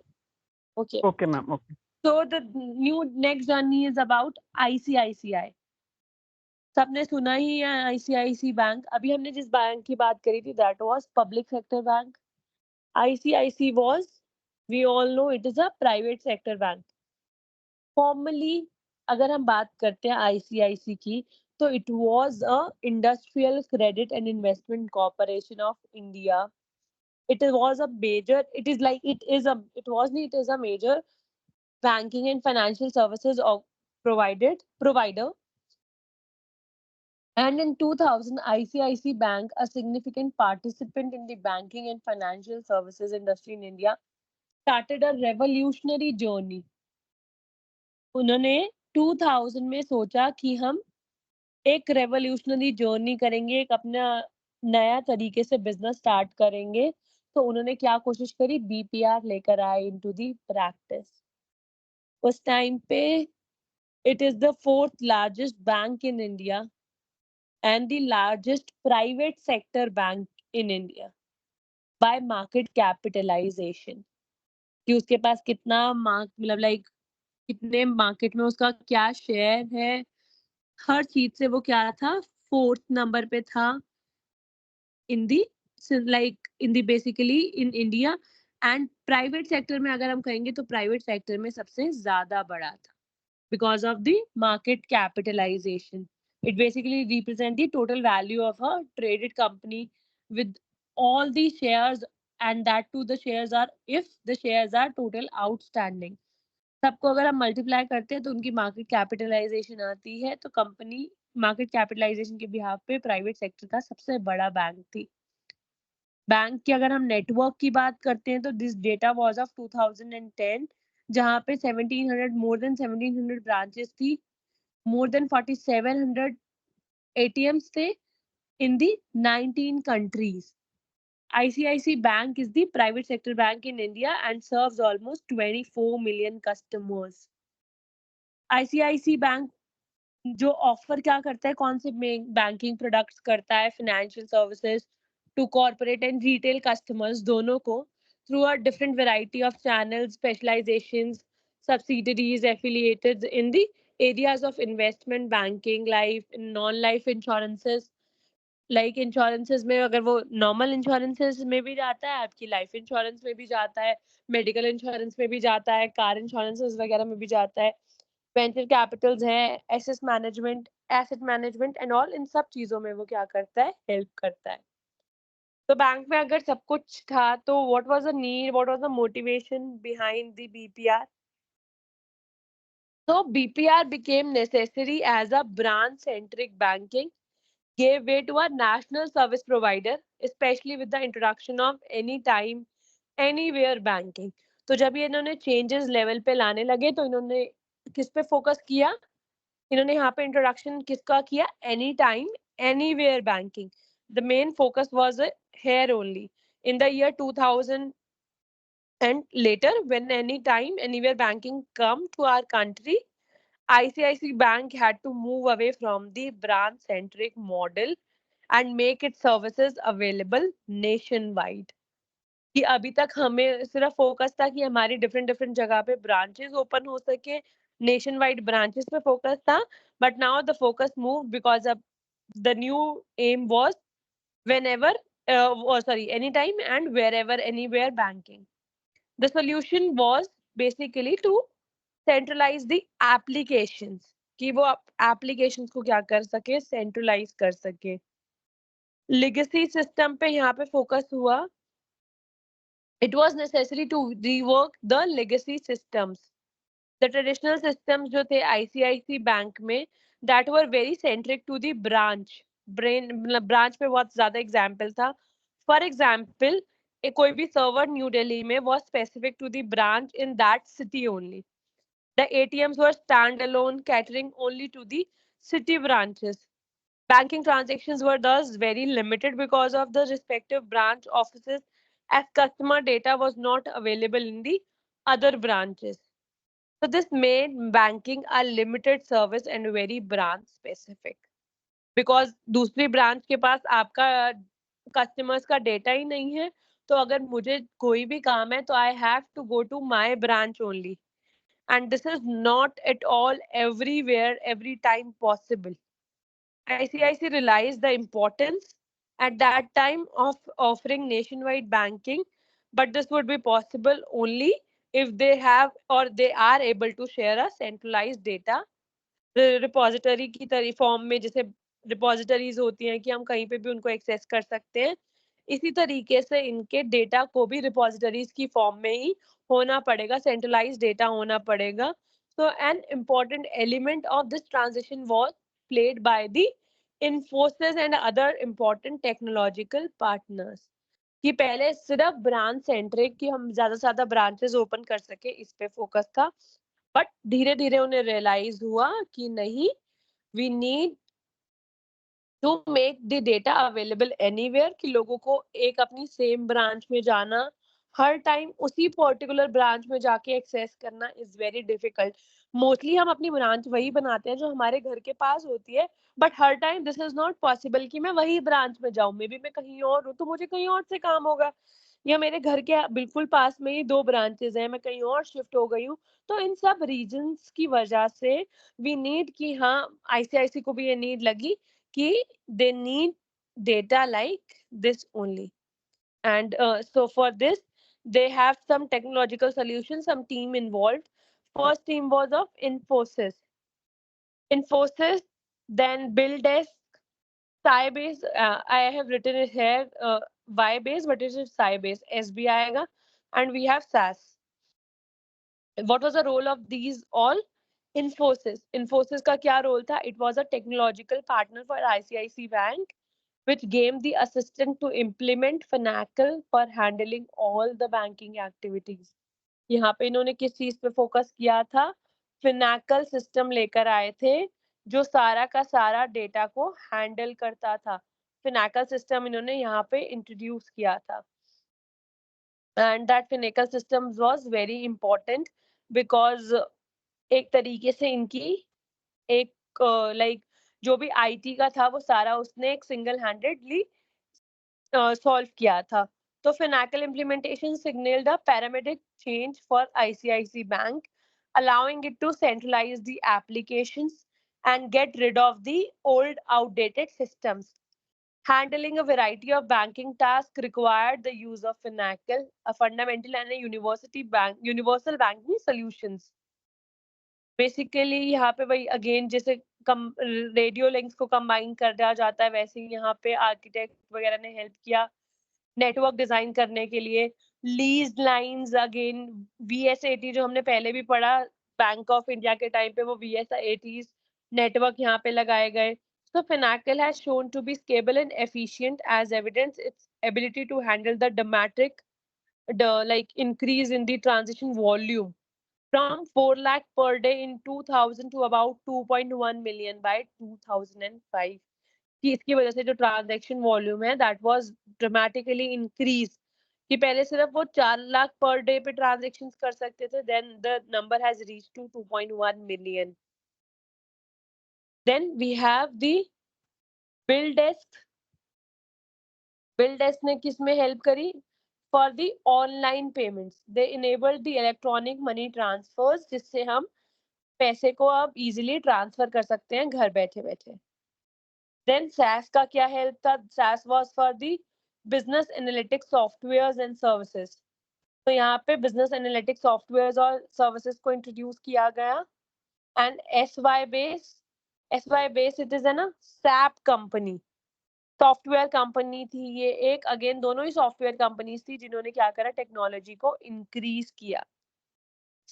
Okay. Okay, ma'am. Okay. So the new next journey is about ICICI. सबने सुना ही है ICICI बैंक. अभी हमने जिस बैंक की बात करी थी that was public sector bank. ICICI was, we all know it is a private sector bank. Formally अगर हम बात करते हैं ICICI की, तो it was a industrial credit and investment corporation of India. It was a major, it is like it is a, it was it is a major banking and financial services of provider. And in 2000, ICICI Bank, a significant participant in the banking and financial services industry in India, started a revolutionary journey. उन्होंने 2000 में सोचा कि हम एक रेवोल्यूशनरी जर्नी करेंगे, एक अपना नया तरीके से बिजनेस स्टार्ट करेंगे. तो उन्होंने क्या कोशिश करी, बीपीआर लेकर आए इनटू दी प्रैक्टिस. उस टाइम पे it is the 4th largest bank in India and the largest private sector bank in India by market capitalization. कि उसके पास कितना मतलब लाइक कितने मार्केट में उसका क्या शेयर है, हर चीज से वो क्या था, 4th नंबर पे था in the, like in the basically in India. And private sector में अगर हम कहेंगे तो प्राइवेट सेक्टर में सबसे ज्यादा बड़ा था because of the market capitalization. It basically represents the total value of a traded company with all the shares, and that too the shares are, if the shares are total outstanding. सबको अगर हम मल्टीप्लाई करते हैं तो उनकी मार्केट कैपिटलाइजेशन आती है. तो कंपनी मार्केट कैपिटलाइजेशन के बिहाफ पे प्राइवेट सेक्टर का सबसे बड़ा बैंक थी. बैंक की अगर हम नेटवर्क की बात करते हैं तो दिस डेटा वाज ऑफ 2010, जहां पे 1700 मोर देन 1700 ब्रांचेस थी, मोर देन 4700 ATMs थे in the 19 countries. ICICI Bank is the private sector bank in India and serves almost 24 million customers. ICICI Bank जो ऑफर क्या करता है, कौन से बैंकिंग प्रोडक्ट्स करता है, financial services to corporate and retail customers दोनों को through a different variety of channels, specializations, subsidiaries, affiliated in the areas of investment banking, life, non life insurances. Like insurances में अगर वो नॉर्मल इंश्योरेंसेस में भी जाता है, आपकी लाइफ इंश्योरेंस में भी जाता है, मेडिकल इंश्योरेंस में भी जाता है, कार इंश्योरेंसेस वगैरह में भी जाता है, वेंचर कैपिटल्स हैं, एसेट मैनेजमेंट एंड ऑल, इन सब चीजों में वो क्या करता है, हेल्प करता है. तो बैंक में अगर सब कुछ था तो what was the need, what was the motivation behind the BPR? So BPR became necessary as a branch-centric banking gave way to a national service provider, especially with the introduction of anytime, anywhere banking. तो जब ये इन्होंने चेंजेस लेवल पे लाने लगे तो इन्होंने किस पे फोकस किया, इन्होंने यहाँ पे इंट्रोडक्शन किसका किया, any time anywhere banking. The main focus was here only in the year 2000 and later when any time anywhere banking come to our country, ICICI Bank had to move away from the branch centric model and make its services available nationwide. कि अभी तक हमें सिर्फ फोकस था कि हमारी डिफरेंट डिफरेंट जगह पे ब्रांचेस ओपन हो सके, नेशन वाइड ब्रांचेस पे फोकस था, but now the focus move because अब the new aim was whenever anytime and wherever anywhere banking. The solution was basically to centralize the applications, कि वो applications को क्या कर सके, centralize कर सके. Legacy system पे यहाँ पे focus हुआ. It was necessary to rework the legacy systems. The traditional systems जो थे ICICI बैंक में, that were very centric to the branch. Branch पे बहुत ज्यादा एग्जाम्पल था. फॉर एग्जाम्पल कोई भी सर्वर न्यू दिल्ली में was specific to the branch in that city only. The ATMs were standalone, catering only to the city branches. Banking transactions were thus very limited because of the respective branch offices as customer data was not available in the other branches. So this made banking a limited service and very branch specific. Because दूसरी ब्रांच के पास आपका कस्टमर्स का डेटा ही नहीं है, तो अगर मुझे कोई भी काम है तो I have to go to my branch only, and this is not at all everywhere every time possible. ICICI realized the importance at that time of offering nationwide banking, but this would be possible only if they have or they are able to share a centralized data repository की तरह फॉर्म में, जैसे रिपोजिटरीज होती हैं कि हम कहीं पे भी उनको एक्सेस कर सकते हैं, इसी तरीके से इनके डेटा को भी रिपोजिटरीज की फॉर्म में ही होना पड़ेगा, सेंट्रलाइज्ड डेटा होना पड़ेगा. So an important element of this transition was played by the Infosys and other important technological partners, कि पहले सिर्फ ब्रांच सेंट्रिक कि हम ज्यादा से ज्यादा ब्रांचेस ओपन कर सके, इस पे फोकस था. बट धीरे धीरे उन्हें रियलाइज हुआ कि नहीं, we need to make the data available anywhere, कि लोगों को एक अपनी सेम ब्रांच में जाना, हर टाइम उसी पर्टिकुलर ब्रांच में जाके एक्सेस करना इज वेरी डिफिकल्ट. मोस्टली हम अपनी ब्रांच वही बनाते हैं जो हमारे घर के पास होती है, but her time this is not possible कि मैं वही ब्रांच में जाऊं. मे बी मैं कहीं और हूँ तो मुझे कहीं और से काम होगा, या मेरे घर के बिल्कुल पास में ही 2 ब्रांचेस हैं, मैं कहीं और शिफ्ट हो गई हूँ. तो इन सब रीजंस की वजह से वी नीड कि हाँ, आईसीआईसी को भी ये नीड लगी कि they need data like this only. And so for this, they have some technological solutions, some team involved. First team was of Infosys. Infosys, then BillDesk, Sybase. I have written it here, Ybase, but it is Sybase. SB आएगा, and we have SAS. What was the role of these all? Infosys का क्या role था? It was a technological partner for ICICI Bank, which gave the assistant to implement Finacle for handling all the banking activities. यहाँ पे इन्होंने किस चीज पे फोकस किया था? Finacle सिस्टम लेकर आए थे जो सारा का सारा डेटा को हैंडल करता था. Finacle सिस्टम इन्होंने यहाँ पे इंट्रोड्यूस किया था. And that Finacle system was very important because एक तरीके से इनकी एक लाइक जो भी आईटी का था वो सारा उसने एक सिंगल हैंडेडली सॉल्व किया था. तो Finacle implementation signaled a paradigmatic change for ICICI Bank, allowing it to centralize the applications and get rid of the old outdated systems. Handling a variety of banking tasks required the use of Finacle, a fundamental and a universal banking solutions. Basically यहाँ पे वही अगेन जैसे कम रेडियो लिंक्स को कंबाइन कर दिया जाता है, वैसे ही यहाँ पे आर्किटेक्ट वगैरह ने हेल्प किया नेटवर्क डिजाइन करने के लिए. लीज लाइंस, अगेन VSAT जो हमने पहले भी पढ़ा बैंक ऑफ इंडिया के टाइम पे, वो VSAT नेटवर्क यहाँ पे लगाए गए. So Finacle has shown to be scalable and efficient, as evidence its ability to handle the dramatic increase in the transaction volume from 4 lakh per day in 2000 to about 2.1 million by 2005. कि इसकी वजह से जो ट्रांजैक्शन वॉल्यूम है दैट वाज ड्रामेटिकली इंक्रीज, कि पहले सिर्फ वो 4 लाख पर डे पे ट्रांजैक्शंस कर सकते थे, then the number has reached to 2.1 million. Then we have the BillDesk. BillDesk ने किस में हेल्प करी? For the online payments. They enabled the electronic money transfers, जिससे हम पैसे को अब इजीली ट्रांसफर कर सकते हैं घर बैठे बैठे. देन SAS का क्या हेल्प था? SAS was for the business analytics softwares and services. तो यहाँ पे बिजनेस एनालिटिक्स सॉफ्टवेयर्स और सर्विसेज को इंट्रोड्यूस किया गया. एंड SYBase इट इज है ना SAP कंपनी, सॉफ्टवेयर कंपनी थी ये एक. अगेन दोनों ही सॉफ्टवेयर कंपनीज थी जिन्होंने क्या करा, टेक्नोलॉजी को इंक्रीज किया.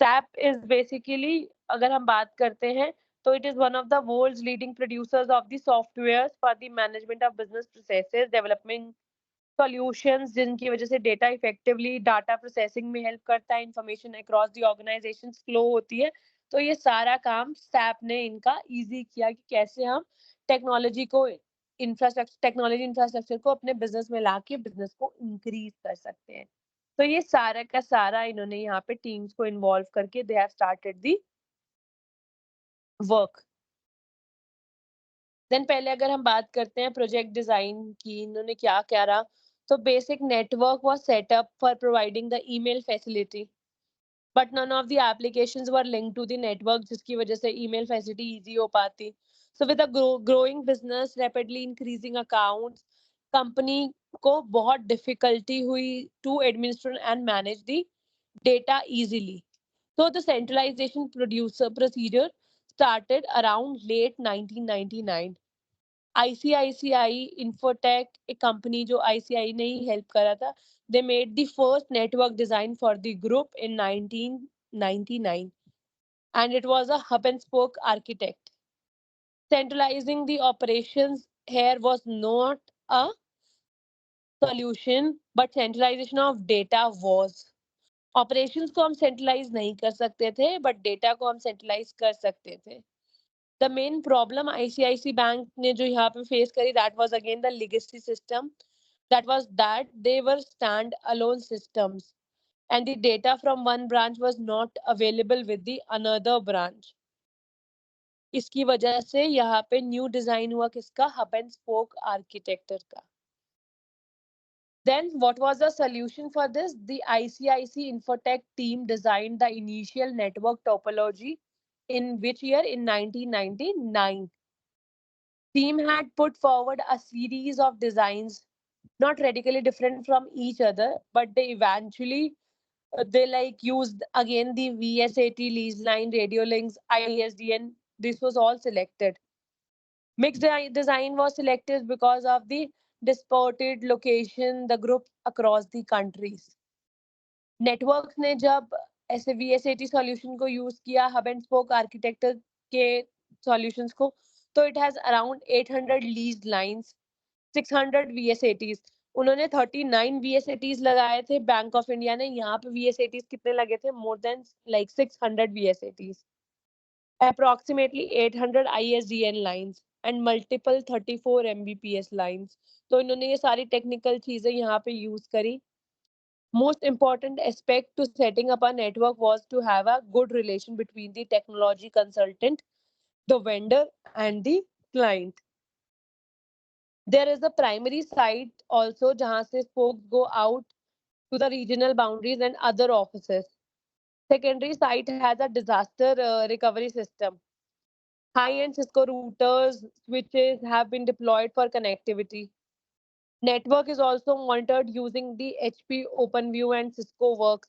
SAP इज बेसिकली, अगर हम बात करते हैं तो it is one of the world's leading producers of the software for the management of business processes, development solutions, जिनकी वजह से डेटा इफेक्टिवली डाटा प्रोसेसिंग में हेल्प करता है, information across the organization flow होती है. तो ये सारा काम SAP ने इनका इजी किया कि कैसे हम टेक्नोलॉजी को इंफ्रास्ट्रक्चर, टेक्नोलॉजी इंफ्रास्ट्रक्चर को अपने बिजनेस में लाके बिजनेस को इंक्रीज कर सकते हैं। तो ये सारा का सारा इन्होंने यहाँ पे टीम्स को इन्वॉल्व करके they have started the work. Then पहले अगर हम बात करते हैं प्रोजेक्ट डिजाइन की, इन्होंने क्या करा, तो basic network was set up for providing the email facility, but none of the applications were linked to the network, जिसकी वजह से ईमेल फैसिलिटी इजी हो पाती। So with a growing business, rapidly increasing accounts, company को बहुत डिफिकल्टी हुई to administer and manage the data easily. So the centralization procedure started around late 1999. ICICI Infotech, a company जो ICICI ने ही help करा था, they made the first network design for the group in 1999, and it was a hub and spoke architect. Centralizing the operations here was not a solution, but centralization of data was. Operations को हम सेंट्रलाइज नहीं कर सकते थे, बट डेटा को हम सेंट्रलाइज कर सकते थे। The main problem ICICI bank ने जो यहाँ पे फेस करी, that was again the legacy system, that was that they were stand alone systems and the data from one branch was not available with the another branch. इसकी वजह से यहाँ पे न्यू डिजाइन हुआ किसका, हब एंड स्पोक आर्किटेक्चर का। Then what was the solution for this? The ICIC Infotech team designed the initial network topology in which year? In 1999. Team had put forward a series of designs, not radically different from each other, but they eventually they like used again the VSAT, lease line, radio links, ISDN. This was all selected. Mixed design was selected because of the disparate location the group across the countries. Network ने जब ऐसे VSAT सॉल्यूशन को यूज किया हब एंड स्पोक आर्किटेक्चर के सॉल्यूशंस को, तो it has around 800 leased lines, 600 VSATs। उन्होंने 39 VSATs लगाए थे, बैंक ऑफ इंडिया ने। यहाँ पे VSATs कितने लगे थे? More than like 600 VSATs, approximately 800 ISDN lines and multiple 34 Mbps lines। तो इन्होंने ये सारी टेक्निकल चीजें यहाँ पे यूज करी। Most important aspect to setting up a network was to have a good relation between the technology consultant, the vendor, and the client. There is a primary site also jahan se spokes go out to the regional boundaries and other offices. Secondary site has a disaster recovery system. High-end Cisco routers, switches have been deployed for connectivity. Network is also monitored using the HP OpenView and Cisco Works.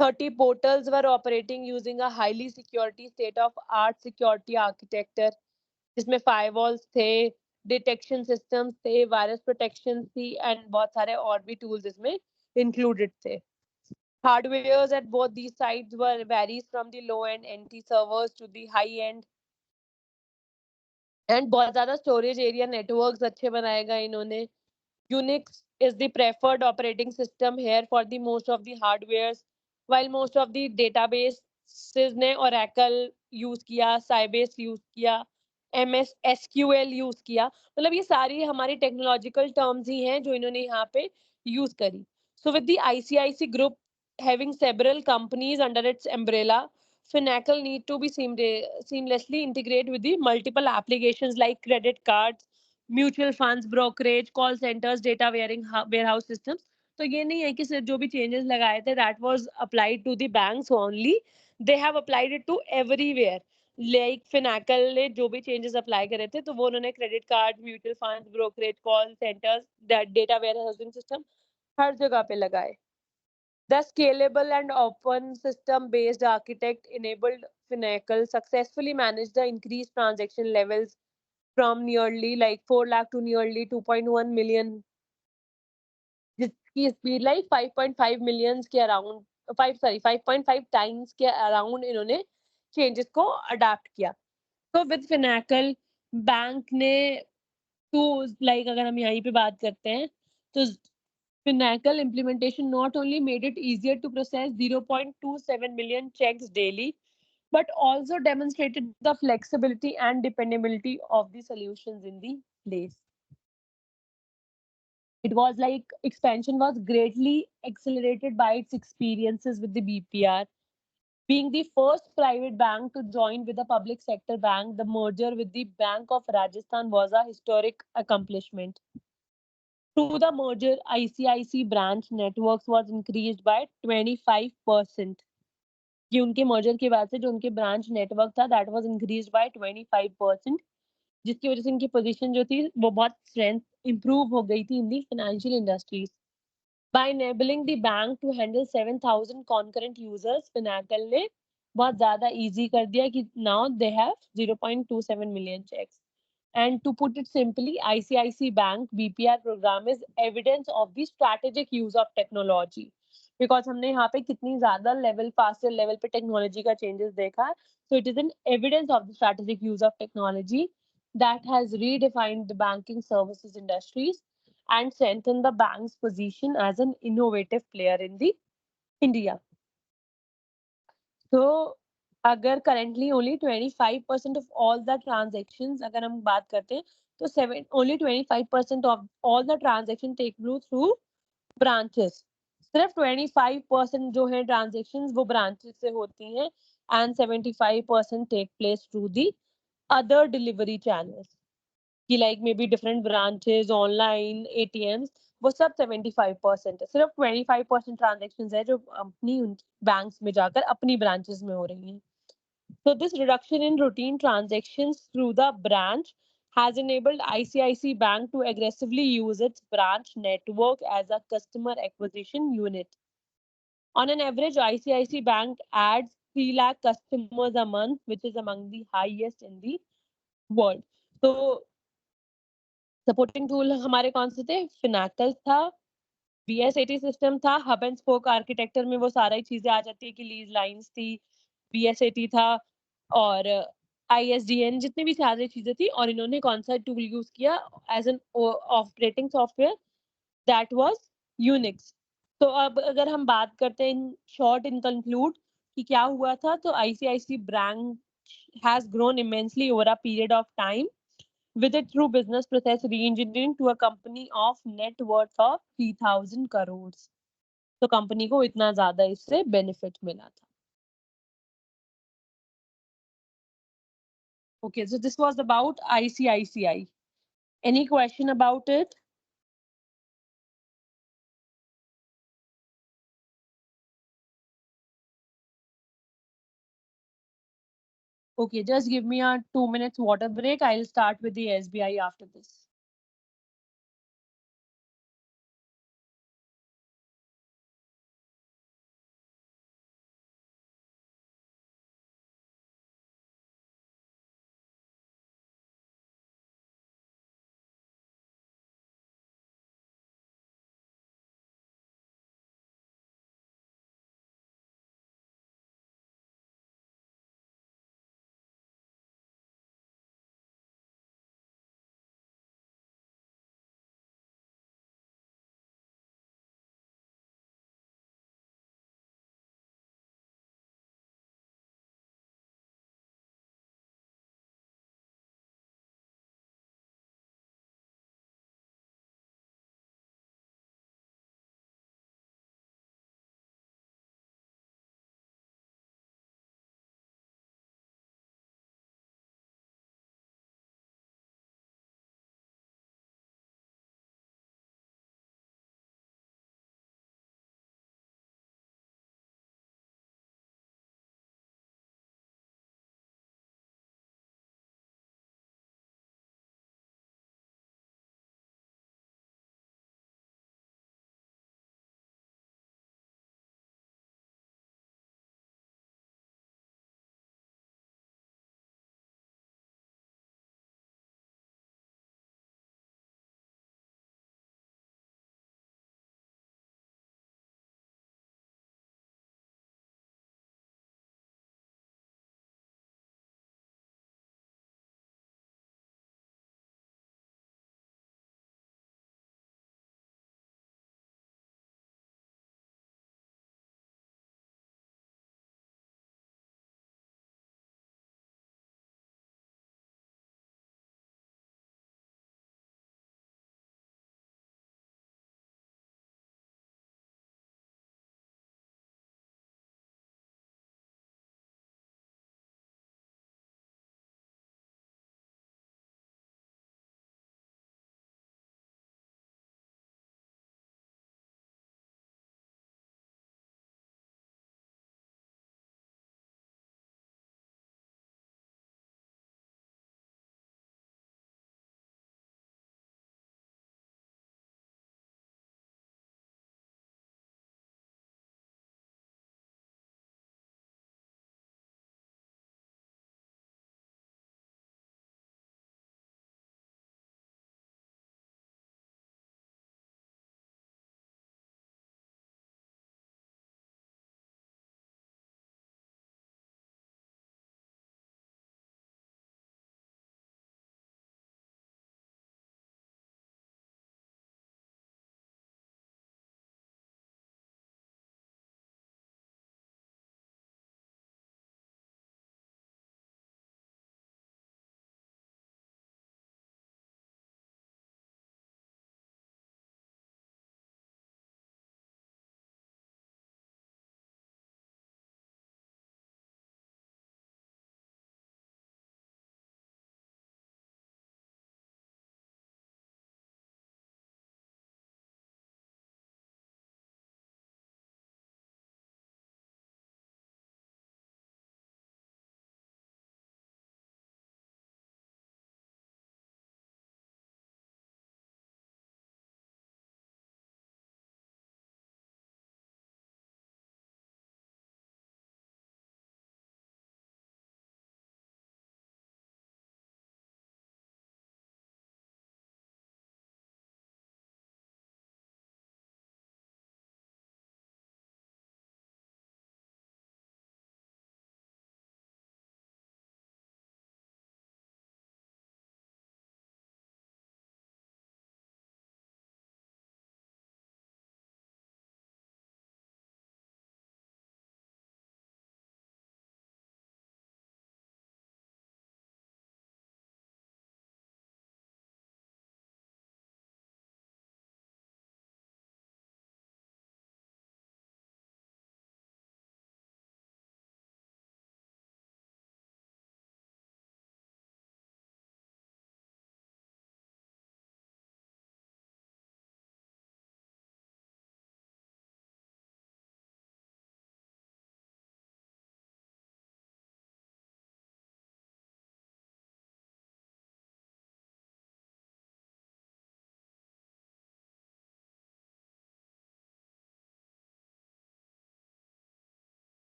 30 portals were operating using a highly security state-of-art security architecture, जिसमें firewalls थे, detection systems थे, virus protection थी, and बहुत सारे और भी tools इसमें included थे. Hardwares at both these sites were varies from the low-end NT servers to the high-end, and बहुत ज़्यादा storage area networks अच्छे बनाए गए इन्होंने. Unix is the preferred operating system here for the most of the hardwares, while most of the databases ने Oracle use किया, Sybase use किया, MS SQL use किया। मतलब ये सारी हमारी technological terms ही हैं जो इन्होंने यहाँ पे use करी। So with the ICIC group having several companies under its umbrella, Finacle need to be seamlessly integrate with the multiple applications like credit cards, mutual funds, brokerage, call centres, data warehouse systems. तो ये नहीं है कि सिर्फ जो भी चेंजेस लगाए थे that was applied to the banks only, they have applied it to everywhere. Like Finacle ने जो भी चेंजेस अप्लाई करे थे तो वो उन्होंने credit card, mutual funds, brokerage, call centres, data warehousing system हर जगह पे लगाए। The scalable and open system based architect enabled Finacle successfully manage the increased transaction levels from nearly like 4 lakh to nearly 2.1 million, जिसकी स्पीड लाइक 5.5 मिलियंस के अराउंड 5.5 टाइम्स के अराउंड इन्होंने चेंजेस को अडाप्ट किया। तो विद फिनैकल बैंक ने टू लाइक अगर हम यहीं पे बात करते हैं तो Finacle implementation not only made it easier to process 0.27 million checks daily, but also demonstrated the flexibility and dependability of the solutions in the place. It was like expansion was greatly accelerated by its experiences with the BPR. Being the first private bank to join with a public sector bank, the merger with the Bank of Rajasthan was a historic accomplishment. Through the merger, ICIC branch networks was increased by 25%. कि उनके मर्जर के बाद से जो उनके ब्रांच नेटवर्क था दैट वाज इंक्रीज्ड बाय 25%, जिसकी वजह से इनकी पोजीशन जो थी वो बहुत स्ट्रेंथ इंप्रूव हो गई थी in the financial industries. By enabling the bank to handle 7000 concurrent users, pinnacle ने बहुत ज्यादा इजी कर दिया कि now they have 0.27 million cheques. And to put it simply, ICIC Bank BPR program is evidence of the strategic use of technology. Because हमने यहाँ पे कितनी ज्यादा लेवल फास्टर लेवल पे टेक्नोलॉजी का चेंजेस देखा है. So it is an evidence of the strategic use of technology that has redefined the banking services industries and strengthened the bank's position as an innovative player in the India. So अगर currently only 25% of all the transactions अगर हम बात करते हैं तो only 25% of all the transaction take through branches. सिर्फ 25% जो है transactions वो branches से होती हैं and 75% take place through the other delivery channels. कि like maybe different branches, online, ATMs, वो सब 75% है. सिर्फ 25% transactions है जो अपनी banks में जाकर अपनी branches में हो रही हैं. So this reduction in routine transactions through the branch has enabled ICIC Bank to aggressively use its branch network as a customer acquisition unit. On an average, ICIC Bank adds 3 lakh customers a month, which is among the highest in the world. So supporting tool हमारे कौन से थे? फिनाकल था, बीएसएटी सिस्टम था, हब एंड स्पोक आर्किटेक्चर में वो सारी चीजें आ जाती है कि लीज लाइंस थी, बीएसएटी था और आईएसडीएन, जितनी भी सारी चीजें थी. और इन्होंने कौन सा टूल यूज किया as an operating software? That was Unix. तो अब अगर हम बात करते हैं इन शॉर्ट इन कंक्लूड कि क्या हुआ था, तो ICICI bank has grown immensely over a period of time with it through business process re-engineering to a company of net worth of 3000 crores. तो कंपनी को इतना ज्यादा इससे बेनिफिट मिला था. Okay, so this was about ICICI. Any question about it? Okay, just give me a 2 minutes water break. I'll start with the SBI after this.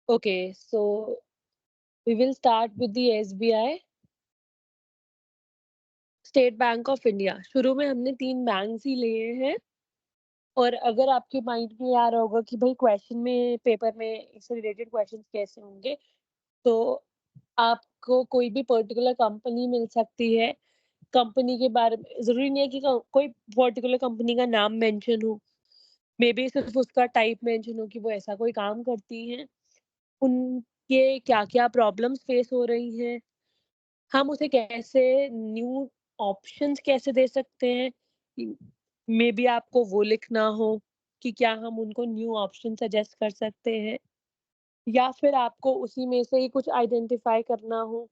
Okay, so we will start with the SBI, state Bank of India. शुरू में हमने 3 बैंक्स ही लिए हैं और अगर आपके माइंड में आ रहा होगा कि भाई क्वेश्चन में पेपर में इससे रिलेटेड क्वेश्चंस कैसे होंगे, तो आपको कोई भी पर्टिकुलर कंपनी मिल सकती है। कंपनी के बारे में ज़रूरी नहीं है कि कोई पर्टिकुलर कंपनी का नाम मेंशन हो, मे बी सिर्फ उसका टाइप मेंशन हो कि वो ऐसा कोई काम करती हैं, उनके क्या-क्या प्रॉब्लम्स फेस हो रही हैं, हम उसे कैसे न्यू ऑप्शंस कैसे दे सकते हैं, मे बी आपको वो लिखना हो कि क्या हम उनको न्यू ऑप्शन सजेस्ट कर सकते हैं या फिर आपको उसी में से ही कुछ आइडेंटिफाई करना हो।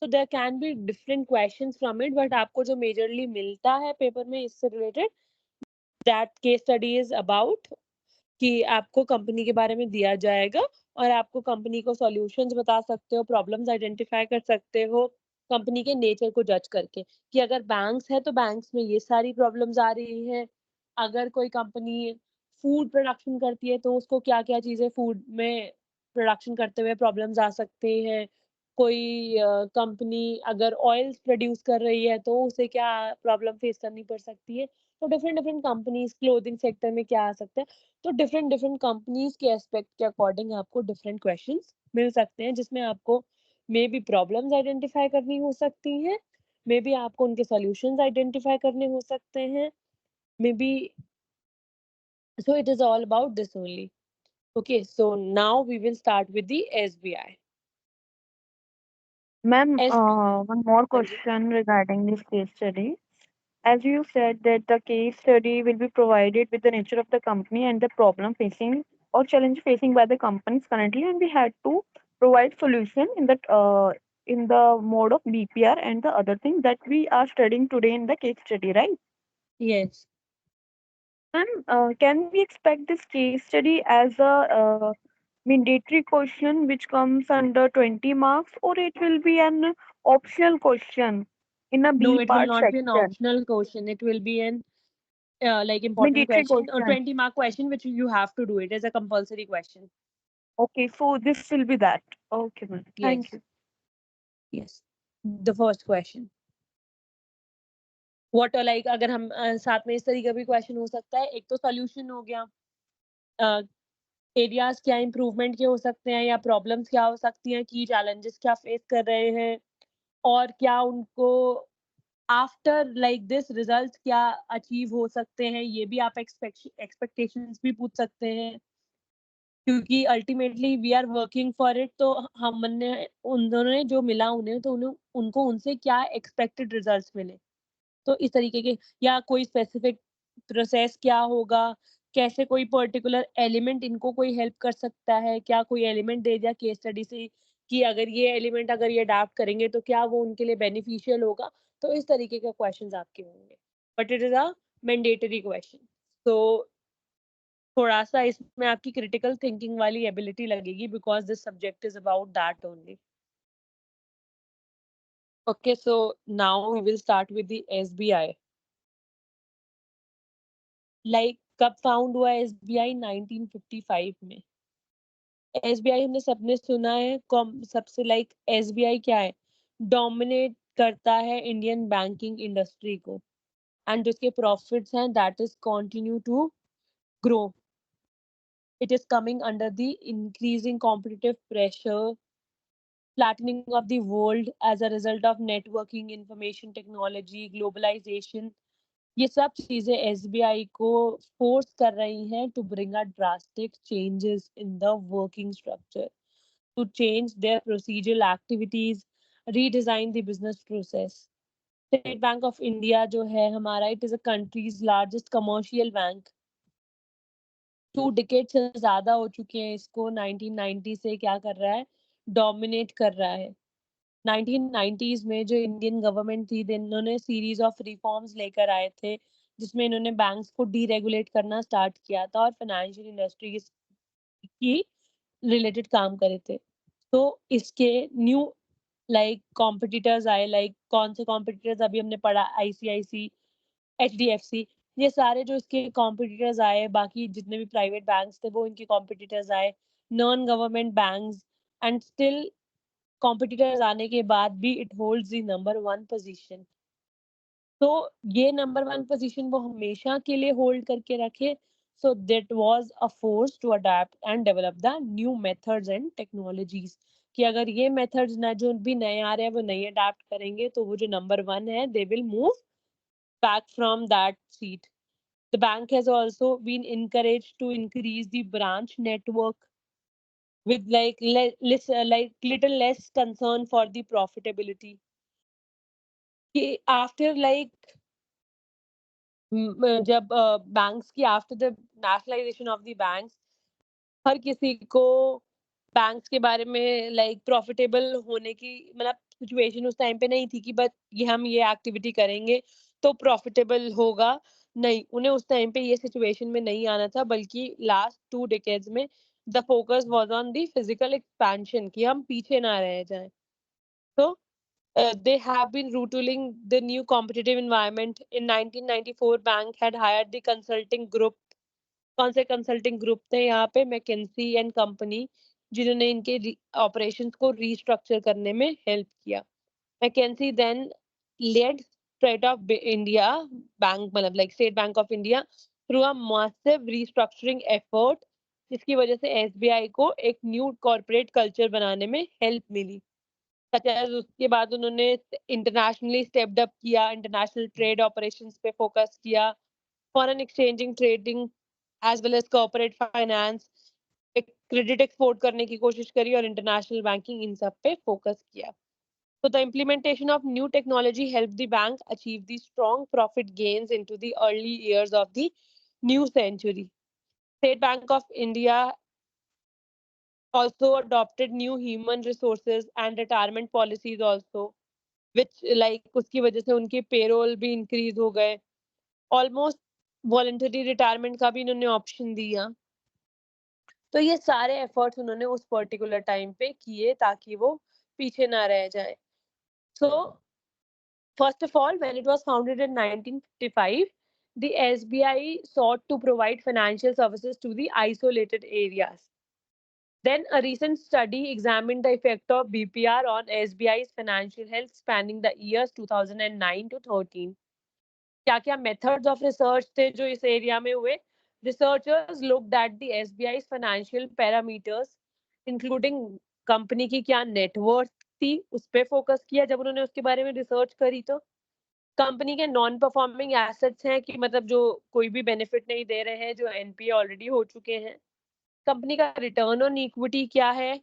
तो there can be different questions from it, but आपको जो मेजरली मिलता है पेपर में इससे related, that case study is about कि आपको कंपनी के बारे में दिया जाएगा और आपको कंपनी को सॉल्यूशंस बता सकते हो, प्रॉब्लम्स आइडेंटिफाई कर सकते हो, कंपनी के नेचर को जज करके कि अगर बैंक्स है तो बैंक्स में ये सारी प्रॉब्लम्स आ रही हैं। अगर कोई कंपनी फूड प्रोडक्शन करती है तो उसको क्या-क्या चीज़ें फूड में प्रोडक्शन करते हुए प्रॉब्लम्स आ सकती हैं। कोई कंपनी अगर ऑयल्स प्रोड्यूस कर रही है तो उसे क्या प्रॉब्लम फेस करनी पड़ सकती है। तो different different companies clothing sector में क्या आ सकता है। तो डिफरेंट डिफरेंट कंपनीज के एस्पेक्ट के अकॉर्डिंग आपको डिफरेंट क्वेश्चंस मिल सकते हैं जिसमें आपको मे बी प्रॉब्लम्स आइडेंटिफाई करनी हो सकती हैं, मे बी आपको उनके सॉल्यूशंस आइडेंटिफाई करने हो सकते हैं, may be, so it is all about this only. Okay, so now we will start with the SBI. Ma'am, S one more question regarding this case study. As you said that the case study will be provided with the nature of the company and the problem facing or challenge facing by the companies currently, and we had to provide solution in the mode of BPR and the other thing that we are studying today in the case study, right? yes. Ma'am, can we expect this case study as a mandatory question which comes under 20 marks, or it will be an optional question in a No, B it will part not be an section? optional question. It will be an like important Mandatory question or question. 20-mark question which you have to do it as a compulsory question. Okay, so this will be that. Okay, ma'am. Yes. Thank you. Yes. The first question. What like अगर हम साथ में इस तरीके का भी क्वेश्चन हो सकता है। एक तो सॉल्यूशन हो गया, एरियाज क्या इम्प्रूवमेंट के हो सकते हैं या प्रॉब्लम्स क्या हो सकती हैं, की चैलेंजेस क्या फेस कर रहे हैं और क्या उनको आफ्टर लाइक दिस रिजल्ट क्या अचीव हो सकते हैं, ये भी आप एक्सपेक्टेशंस भी पूछ सकते हैं क्योंकि ultimately we are working for it. तो हमने उन दोनों ने जो मिला उन्हें तो उन्हें उनको उनसे क्या एक्सपेक्टेड रिजल्ट्स मिले, तो इस तरीके के, या कोई स्पेसिफिक प्रोसेस क्या होगा, कैसे कोई पर्टिकुलर एलिमेंट इनको कोई हेल्प कर सकता है, क्या कोई एलिमेंट दे दिया केस स्टडी से कि अगर ये एलिमेंट अगर ये अडॉप्ट करेंगे तो क्या वो उनके लिए बेनिफिशियल होगा। तो इस तरीके के क्वेश्चंस आपके होंगे, but it is a mandatory question. तो थोड़ा सा इसमें आपकी क्रिटिकल थिंकिंग वाली एबिलिटी लगेगी because this subject is about that only. Okay, so now we will start with the SBI. Like कब फाउंड हुआ एसबीआई? 1955 में। एसबीआई हमने सबने सुना है, सबसे लाइक एसबीआई क्या है, डोमिनेट करता है इंडियन बैंकिंग इंडस्ट्री को एंड जिसके प्रॉफिट्स हैं that is continue to grow. It is coming under the increasing competitive pressure, flattening of the world as a result of networking, information technology, globalization। ये सब चीजें एसबीआई को फोर्स कर रही हैं to bring a drastic changes in the working structure, to change their procedural activities, redesign the business process. State Bank of India जो है हमारा, it is a country's largest commercial bank. 2 decade से ज्यादा हो चुके हैं इसको, 1990 से क्या कर रहा है, डोमिनेट कर रहा है। 1990s में जो इंडियन गवर्नमेंट थी, इन्होंने सीरीज ऑफ रिफॉर्म्स लेकर आए थे जिसमें इन्होंने बैंक्स को डीरेगुलेट करना स्टार्ट किया था और फाइनेंशियल इंडस्ट्री की रिलेटेड काम करे थे। तो इसके न्यू लाइक कॉम्पिटिटर्स आए, लाइक कौन से कॉम्पिटिटर्स अभी हमने पढ़ा, आईसीआईसी, एचडीएफसी, ये सारे जो इसके कॉम्पिटिटर्स आए, बाकी जितने भी प्राइवेट बैंक्स थे वो इनके कॉम्पिटिटर्स आए। Non government banks, and still competitors आने के बाद भी it holds the number 1 position. तो ये नंबर 1 पोजीशन वो हमेशा के लिए होल्ड करके रखे। So that was a force to adapt and develop the new methods and technologies, कि अगर ये मेथड्स ना जो भी नए आ रहे हैं वो नए अडैप्ट करेंगे तो वो जो नंबर 1 है they will move back from that seat. The bank has also been encouraged to increase the branch network with like little less concern for the profitability. After like जब बैंक्स की after the nationalisation of the banks, हर किसी को बैंक्स के बारे में लाइक प्रॉफिटेबल होने की मतलब सिचुएशन उस टाइम पे नहीं थी कि बस ये एक्टिविटी करेंगे तो प्रॉफिटेबल होगा। नहीं, उन्हें उस टाइम पे ये सिचुएशन में नहीं आना था, बल्कि लास्ट 2 डिकेड्स में the focus was on the physical expansion, कि हम पीछे ना रह जाएं। तो they have been retooling the new competitive environment. In 1994, bank had hired the consulting group. कौन से कंसल्टिंग ग्रुप थे यहाँ पे? मैकेंसी एंड कंपनी, जिन्होंने इनके ऑपरेशंस को रीस्ट्रक्चर करने में हेल्प किया। McKinsey then led State of India bank, मतलब like State Bank of India, through a massive restructuring effort, जिसकी वजह से एसबीआई को एक न्यू कॉर्पोरेट कल्चर बनाने में हेल्प मिली। उसके बाद उन्होंने इंटरनेशनली स्टेप्ड अप किया, इंटरनेशनल ट्रेड ऑपरेशंस पे फोकस किया, foreign exchanging trading as well as corporate finance, credit export करने की कोशिश करी और इंटरनेशनल बैंकिंग, इन सब पे फोकस किया। So the implementation of new technology helped the bank achieve the strong profit gains into the early years of the new century. State Bank of India also adopted new human resources and retirement policies also, which like उसकी वजह से उनके पेरोल भी इंक्रीज हो गए। ऑलमोस्ट वॉलंटरी रिटायरमेंट का भी इन्होंने ऑप्शन दिया। तो ये सारे एफर्ट्स उन्होंने उस पर्टिकुलर टाइम पे किए ताकि वो पीछे ना रह जाए। सो first of all, when it was founded in 1955, the SBI sought to provide financial services to the isolated areas. Then a recent study examined the effect of BPR on SBI's financial health spanning the years 2009 to 13. क्या-क्या methods of research थे जो इस एरिया में हुए? Researchers looked at the SBI's financial parameters, including company की क्या नेटवर्थ थी, उस पे फोकस किया जब उन्होंने उसके बारे में रिसर्च करी। तो कंपनी के नॉन परफॉर्मिंग एसेट्स हैं कि मतलब जो कोई भी बेनिफिट नहीं दे रहे हैं, जो एनपीए ऑलरेडी हो चुके हैं। कंपनी का रिटर्न ऑन इक्विटी क्या है,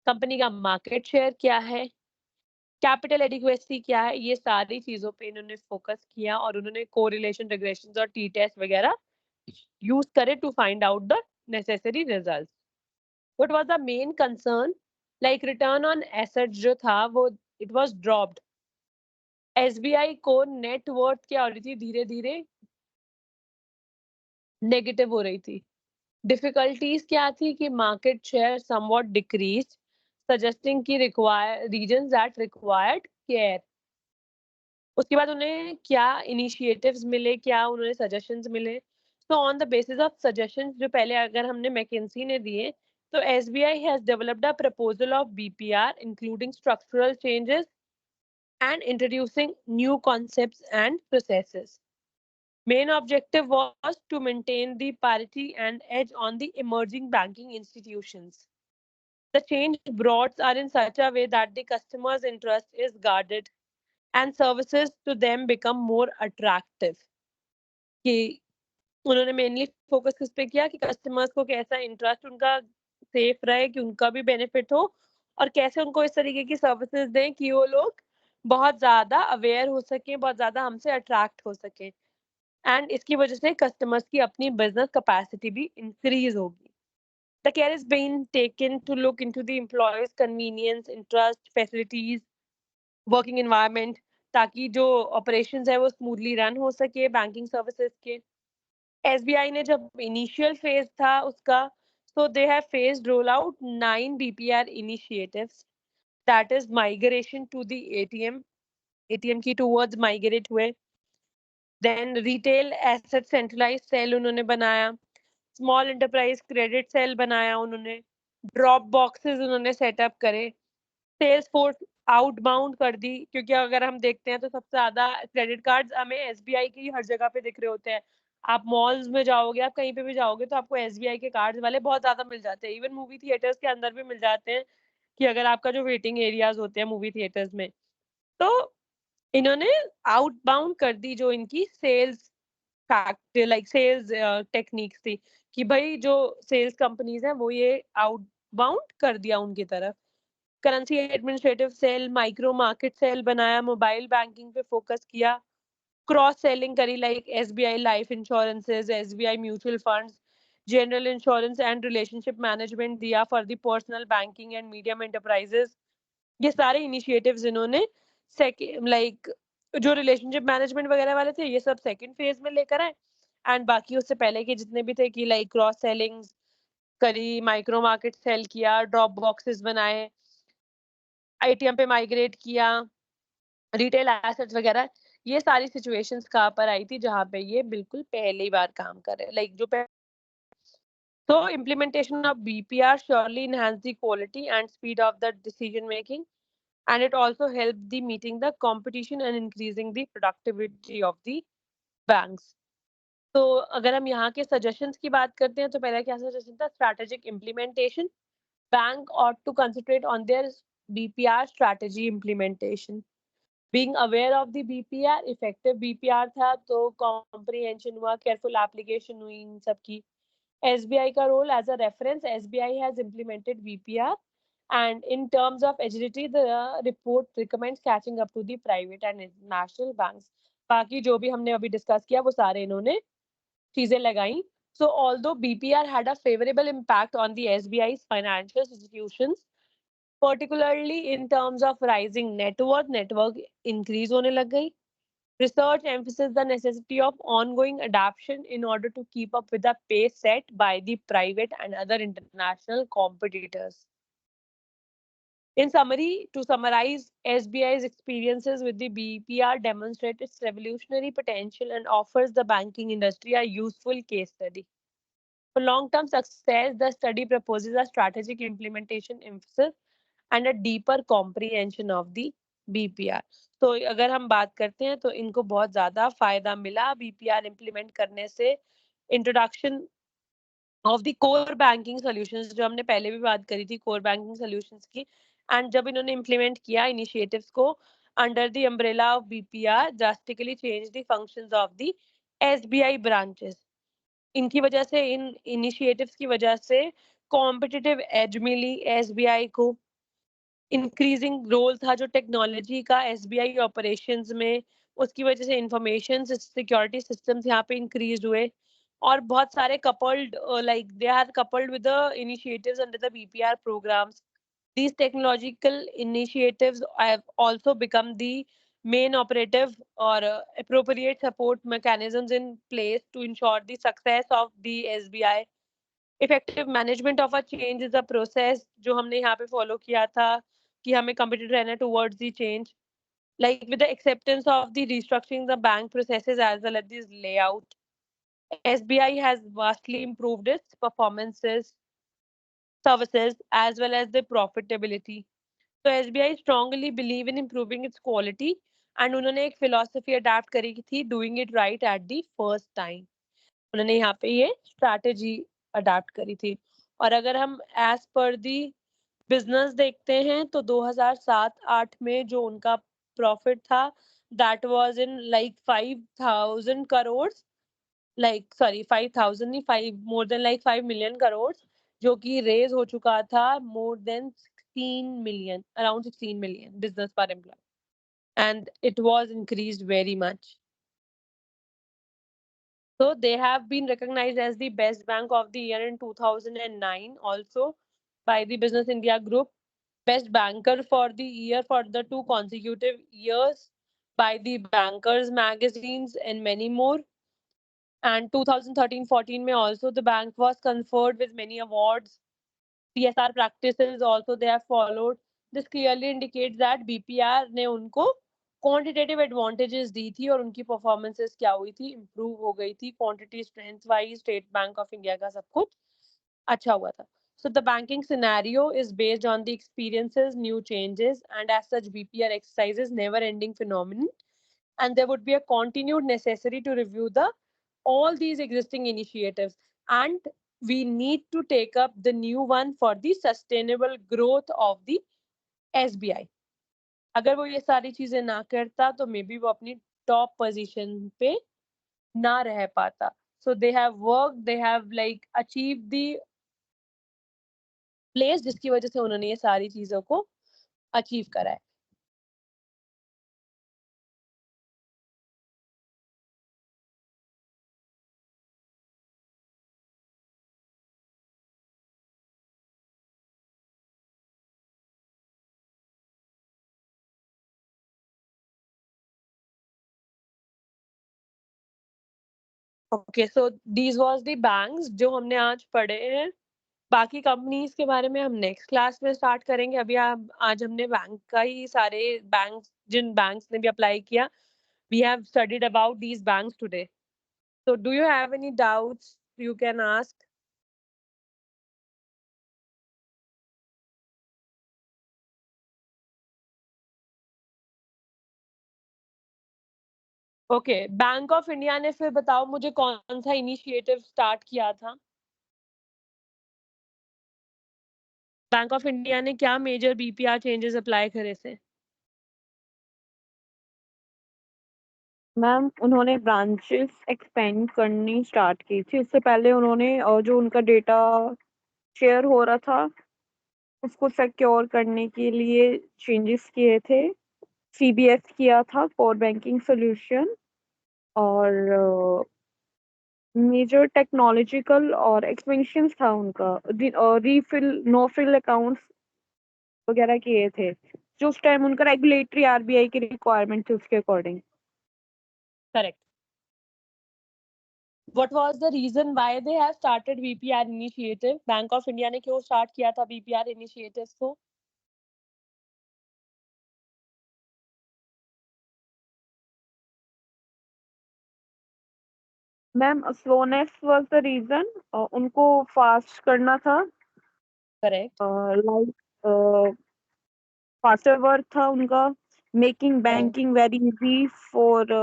कंपनी का मार्केट शेयर क्या है, कैपिटल एडिक्वेसी क्या है, ये सारी चीजों पे इन्होंने फोकस किया और उन्होंने कोरिलेशन, रिग्रेशंस और टी टेस्ट वगैरह यूज करे to find out the necessary results. What was the main concern? Like return on assets जो था वो इट वाज ड्रॉप्ड। एसबीआई को नेट वर्थ क्या हो रही थी, धीरे धीरे नेगेटिव हो रही थी। डिफिकल्टीज क्या थी कि market share somewhat decrease, suggesting की रीजंस दैट रिक्वायर्ड केयर। उसके बाद उन्हें क्या इनिशिएटिव्स मिले, क्या उन्हें सजेशंस मिले? तो on the basis of suggestions जो पहले अगर हमने मैकेंसी ने दिए, तो SBI has developed a proposal of BPR including structural changes and introducing new concepts and processes. Main objective was to maintain the parity and edge on the emerging banking institutions. The change brought are in such a way that the customer's interest is guarded and services to them become more attractive. कि उन्होंने मेनली फोकस किस पे किया कि कस्टमर्स को कैसा इंटरेस्ट उनका सेफ रहे, कि उनका भी बेनिफिट हो और कैसे उनको इस तरीके की सर्विसेज दें कि वो लोग बहुत ज्यादा अवेयर हो सके, बहुत ज्यादा हमसे अट्रैक्ट हो सके, एंड इसकी वजह से कस्टमर्स की अपनी बिजनेस कैपेसिटी भी इंक्रीज होगी। The care is being taken to look into the employees' convenience, interest, facilities, working environment, ताकि जो operations है वो smoothly run हो सके बैंकिंग सर्विसेज के। एसबीआई ने जब इनिशियल फेज था उसका, so they have phased roll out 9 BPR initiatives, that is migration to the ATM की towards migrate हुए। Then retail asset centralized cell उन्होंने बनाया, small enterprise credit cell बनाया उन्होंने, ड्रॉप बॉक्सेस उन्होंने सेटअप करे, सेल्स फोर्स आउटबाउंड कर दी, क्योंकि अगर हम देखते हैं तो सबसे ज्यादा क्रेडिट कार्ड्स हमें एसबीआई के ही हर जगह पे दिख रहे होते हैं। आप मॉल्स में जाओगे, आप कहीं पे भी जाओगे तो आपको एसबीआई के कार्ड्स वाले बहुत ज्यादा मिल जाते हैं। इवन मूवी थिएटर्स के अंदर भी मिल जाते हैं, कि अगर आपका जो वेटिंग एरियाज होते हैं मूवी थिएटर्स में, तो इन्होंने आउटबाउंड कर दी जो इनकी sales fact like sales techniques थी, कि भाई जो सेल्स कंपनीज हैं वो ये आउटबाउंड कर दिया उनकी तरफ। Currency administrative cell, micro market cell बनाया, मोबाइल बैंकिंग पे फोकस किया, क्रॉस सेलिंग करी like SBI life insurances, SBI mutual funds, general insurance and relationship management दिया for the personal banking and medium enterprises. ये सारे इनिशिएटिव्स इन्होंने लाइक जो रिलेशनशिप मैनेजमेंट वगैरह वाले थे ये सब सेकंड फेज में लेकर आए, एंड बाकी उससे पहले के जितने भी थे कि लाइक क्रॉस सेलिंग करी, माइक्रो मार्केट सेल किया, ड्रॉप बॉक्सेस बनाए, आईटीएम पे माइग्रेट किया, रिटेल एसेट्स वगैरह, ये सारी सिचुएशंस कहाँ पर आई थी जहाँ पे ये बिल्कुल पहली बार काम कर रहे लाइक जो so implementation of BPR surely enhanced the quality and speed of the decision making, and it also helped the meeting the competition and increasing the productivity of the banks. तो अगर हम यहाँ के सजेशंस की बात करते हैं तो पहला क्या सजेशन था, strategic implementation, bank ought to concentrate on their BPR strategy implementation, being aware of the BPR, effective BPR था तो comprehension हुआ, careful application हुई इन सब की। SBI का role as a reference, SBI has implemented BPR, and in terms of agility the report recommends catching up to the private and international banks. बाकी जो भी हमने अभी डिस्कस किया वो सारे इन्होंने चीजें लगाई। So although BPR had a favorable impact on the SBI's financial institutions, particularly in terms of rising network increase होने लग गई, research emphasizes the necessity of ongoing adaptation in order to keep up with the pace set by the private and other international competitors. In summary, to summarize, SBI's experiences with the BPR demonstrate its revolutionary potential and offers the banking industry a useful case study. For long-term success, the study proposes a strategic implementation emphasis and a deeper comprehension of the BPR. तो अगर हम बात करते हैं तो इनको बहुत ज़्यादा फायदा मिला BPR इम्प्लीमेंट करने से। Introduction of the core banking solutions, जो हमने पहले भी बात करी थी कोर बैंकिंग सॉल्यूशंस की, एंड जब इन्होंने इम्प्लीमेंट किया इनिशिएटिव्स को under the umbrella of BPR, drastically change the functions of the SBI branches. इनकी वजह से, इन इनिशिएटिव्स की वजह से कॉम्पिटिटिव एज मिली SBI को, इंक्रीजिंग रोल था जो टेक्नोलॉजी का SBI ऑपरेशंस में, उसकी वजह से इंफॉर्मेशन सिक्योरिटी सिस्टम्स यहाँ पे इंक्रीज हुए, और बहुत सारे coupled like they are coupled with the initiatives under the BPR programs. These technological initiatives have also become the main operative or appropriate support mechanisms in place to ensure the success of the SBI. Effective management of a change is a process जो हमने यहाँ पे follow किया था कि हमें committed रहना towards the change. Like with the acceptance of the restructuring the bank processes as well as this layout, SBI has vastly improved its performances, services as well as the profitability. So SBI strongly believe in improving its quality, and उन्होंने एक philosophy adapt करी थी doing it right at the first time. उन्होंने यहाँ पे ये strategy adapt करी थी। और अगर हम as per the business देखते हैं तो 2007-8 में जो उनका profit था that was in like 5,000 crores, like sorry 5,000 नहीं 5 more than like 5 million crores, जो कि raise हो चुका था more than 16 million, around 16 million business per employee, and it was increased very much. So they have been recognized as the best bank of the year in 2009 also by the Business India Group, best banker for the year for the 2 consecutive years by the Bankers magazines and many more. And 2013-14 में also the bank was conferred with many awards. CSR practices also they have followed. This clearly indicates that BPR ने उनको quantitative advantages दी थी और उनकी performances क्या हुई थी, improve हो गई थी, quantity strength wise, State Bank of India का सब कुछ अच्छा हुआ था. So the banking scenario is based on the experiences, new changes, and as such, BPR exercises never-ending phenomenon. And there would be a continued necessity to review all these existing initiatives, and we need to take up the new one for the sustainable growth of the SBI. अगर वो ये सारी चीजें ना करता तो मे बी वो अपनी टॉप पोजीशन पे ना रह पाता. So they have worked, they have like achieved the place जिसकी वजह से उन्होंने ये सारी चीजों को अचीव करा है. Okay, so these was the banks जो हमने आज पढ़े हैं. बाकी कंपनीज के बारे में हम नेक्स्ट क्लास में स्टार्ट करेंगे. अभी आज हमने बैंक का ही सारे बैंक, जिन बैंक्स ने भी अप्लाई किया, we have studied about these banks today. So do you have any doubts you can ask. Okay, Bank of India ने फिर बताओ मुझे कौन सा इनिशिएटिव स्टार्ट किया था. बैंक ऑफ इंडिया ने क्या मेजर बीपीआर चेंजेस अप्लाई करे थे. मैम उन्होंने ब्रांचेस एक्सपेंड करनी स्टार्ट की थी. उससे पहले उन्होंने जो उनका डेटा शेयर हो रहा था उसको सिक्योर करने के लिए चेंजेस किए थे. सीबीएस किया था, कोर बैंकिंग सॉल्यूशन, और मेजर टेक्नोलॉजिकल और एक्सपेंशन था उनका. रीफिल, नो फ्रिल अकाउंट्स वगैरह किए थे जो उस टाइम उनका रेगुलेटरी आरबीआई की रिक्वायरमेंट थी उसके according. Correct. What was the reason why they have started BPR initiative? Bank of India ने क्यों स्टार्ट किया था BPR initiatives को? Ma'am slowness was the reason. उनको फास्ट करना था. Correct. लाइक फास्टर वर्क था उनका. Making banking very easy for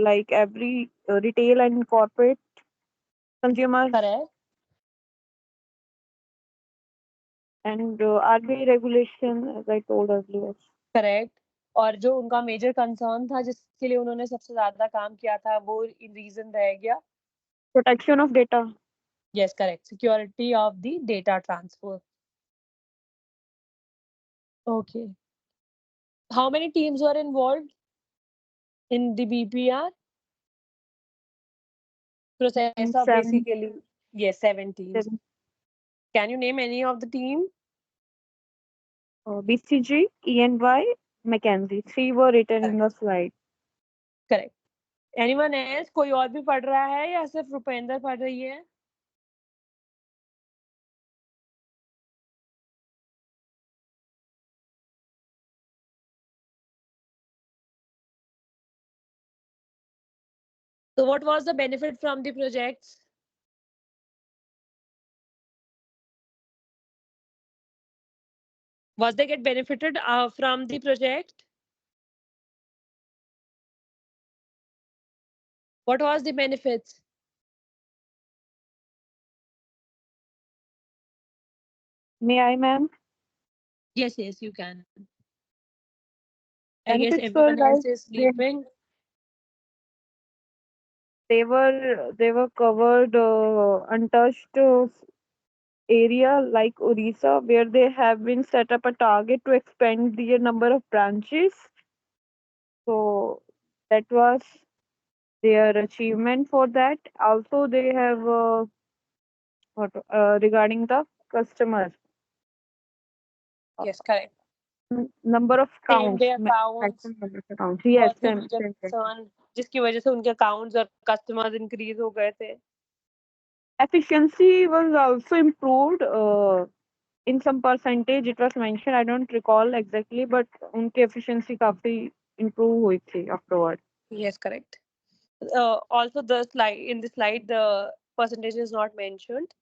like every retail and corporate consumer. Correct. And RBI regulation as I told earlier. Correct. और जो उनका मेजर कंसर्न था जिसके लिए उन्होंने सबसे ज्यादा काम किया था वो रीजन रह गया. Protection of data. Yes, correct. Security of the data transfer. Okay. How many teams were involved in the BPR process of 7. basically? Yes, 7 teams. Can you name any of the team? BCG, ENY, McKinsey. 3 were written in the slide. Correct. Anyone else? कोई और भी पढ़ रहा है या सिर्फ रुपेंद्र पढ़ रही है? So what was the benefit from the projects? Was they get benefited from the project? What was the benefits? May I, ma'am? Yes, you can. I guess Benefits were everyone else like is sleeping. they were covered untouched area like Orissa, where they have been set up a target to expand their number of branches. So that was their achievement for that. Also, they have regarding the customer. Yes, correct. Number of Same counts. day accounts Number of accounts. Yes, was the same, major same, same. concern, जिसकी वजह से उनके accounts और customers increase हो गए थे. Efficiency was also improved in some percentage. It was mentioned, I don't recall exactly, but उनकी efficiency काफी improve हुई थी afterward. Yes, correct. Also, the slide the percentage is not mentioned.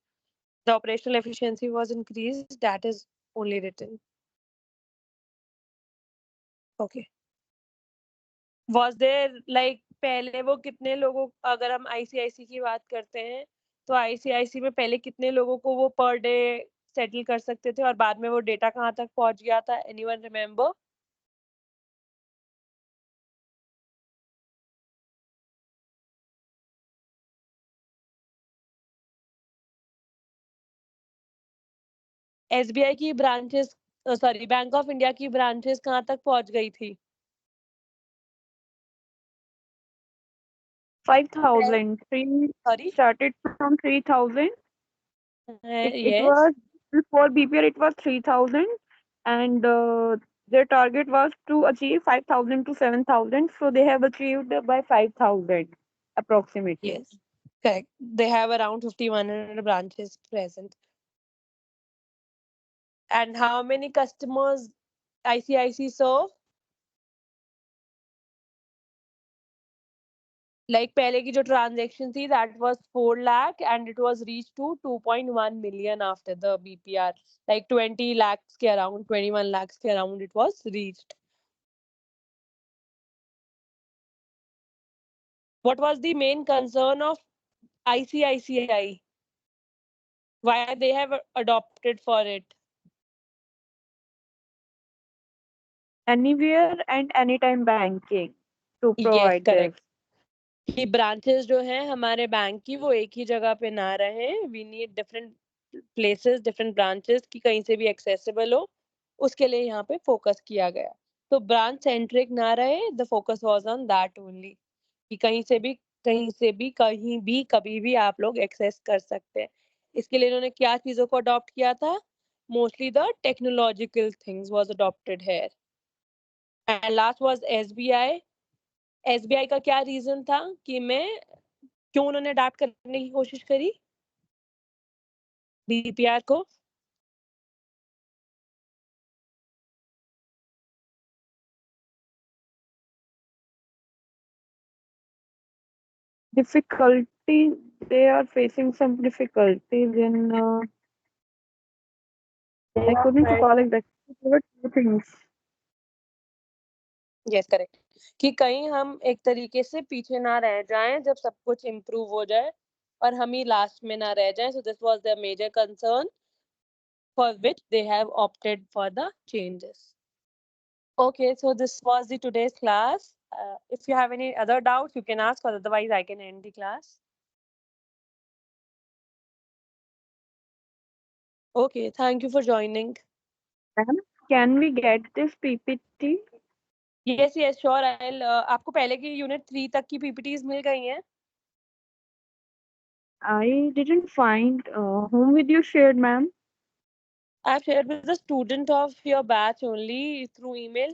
The operational efficiency was increased. That is only written. Okay. Was there like पहले वो कितने लोगों, अगर हम आईसीआईसी की बात करते हैं तो आईसीआईसी में पहले कितने लोगों को वो पर डे सेटल कर सकते थे और बाद में वो डेटा कहाँ तक पहुंच गया था? Anyone remember? एसबीआई की branches, sorry bank of India की ब्रांचेस कहाँ तक पहुंच गई थी? 5,000. Sorry? Started from 3,000. It Yes. was before BPR. It was 3,000, and their target was to achieve 5,000 to 7,000. So they have achieved by 5,000 approximately. Yes, correct. They have around 5,100 branches present. And how many customers ICICI serve? Like पहले की जो transaction थी, that was 4 lakh and it was reached to 2.1 million after the BPR. Like 20 lakhs के around, 21 lakhs के around it was reached. What was the main concern of ICICI? Why they have adopted for it? Anywhere and anytime banking to Yes, provide this. correct. कि ब्रांचेस जो हैं हमारे बैंक की वो एक ही जगह पे ना रहे, we need different places, different branches की कहीं से भी एक्सेसिबल हो, उसके लिए यहाँ पे फोकस किया गया. तो ब्रांच सेंट्रिक ना रहे, the focus was on that only, कि कहीं से भी कभी भी आप लोग एक्सेस कर सकते हैं. इसके लिए इन्होंने क्या चीजों को अडॉप्ट किया था? Mostly the technological things was adopted here. And last was SBI. SBI का क्या रीजन था कि क्यों उन्होंने अडॉप्ट करने की कोशिश करी बीपीआर को? Difficulty, they are facing some difficulties in I couldn't recall exactly. There were two things. Yes correct. कि कहीं हम एक तरीके से पीछे ना रह जाएं जब सब कुछ इम्प्रूव हो जाए और हम ही लास्ट में ना रह जाएं. So this was the major concern for which they have opted for the changes. Okay, so this was the today's class. If you have any other doubts, you can ask, or otherwise I can end the class. Okay, thank you for joining. Ma'am, can we get this PPT? Yes, yes, sure. I'll. आपको पहले की यूनिट 3 तक की PPTs मिल गई हैं? I didn't find whom with you shared, ma'am. I've shared with the student of your batch only through email.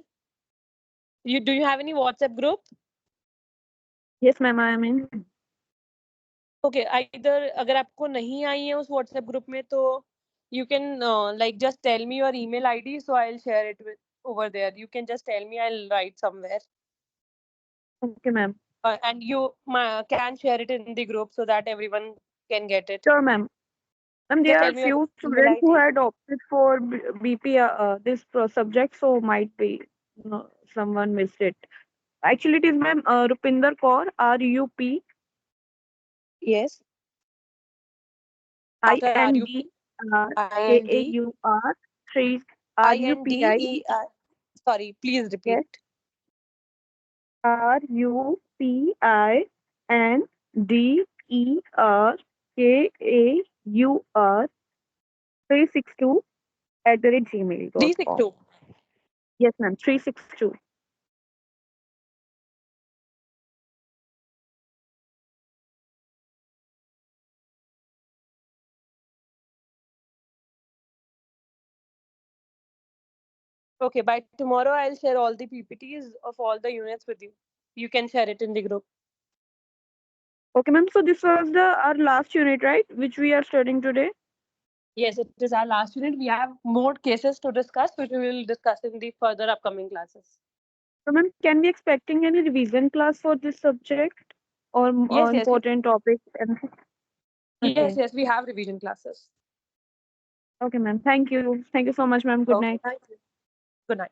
Do you have any WhatsApp group? Yes, ma'am, I am in. Okay, either अगर आपको नहीं आई है उस WhatsApp group में तो you can like just tell me your email ID, so I'll share it with over there. You can just tell me, I'll write somewhere. Okay, ma'am. And you can share it in the group so that everyone can get it. Sure, ma'am. Ma'am, there Just are tell me your few email students who ID. had opted for BP this subject, so might be someone missed it. Actually, it is ma'am Rupinder Kaur, RUP. Yes. After RUP. INDKAUR 3 RUPI. INDER. Sorry, please repeat. Yes. RUPINDERKAUR 362@gmail.com. 362. Yes, ma'am. 362. Okay, by tomorrow I'll share all the PPTs of all the units with you. You can share it in the group. Okay, ma'am. So this was our last unit, right? Which we are studying today. Yes, it is our last unit. We have more cases to discuss, which we will discuss in the further upcoming classes. So, ma'am, can we expecting any revision class for this subject or Yes, important topics? Yes, we have revision classes. Okay, ma'am. Thank you. Thank you so much, ma'am. Good Okay, night. thank you. Good night.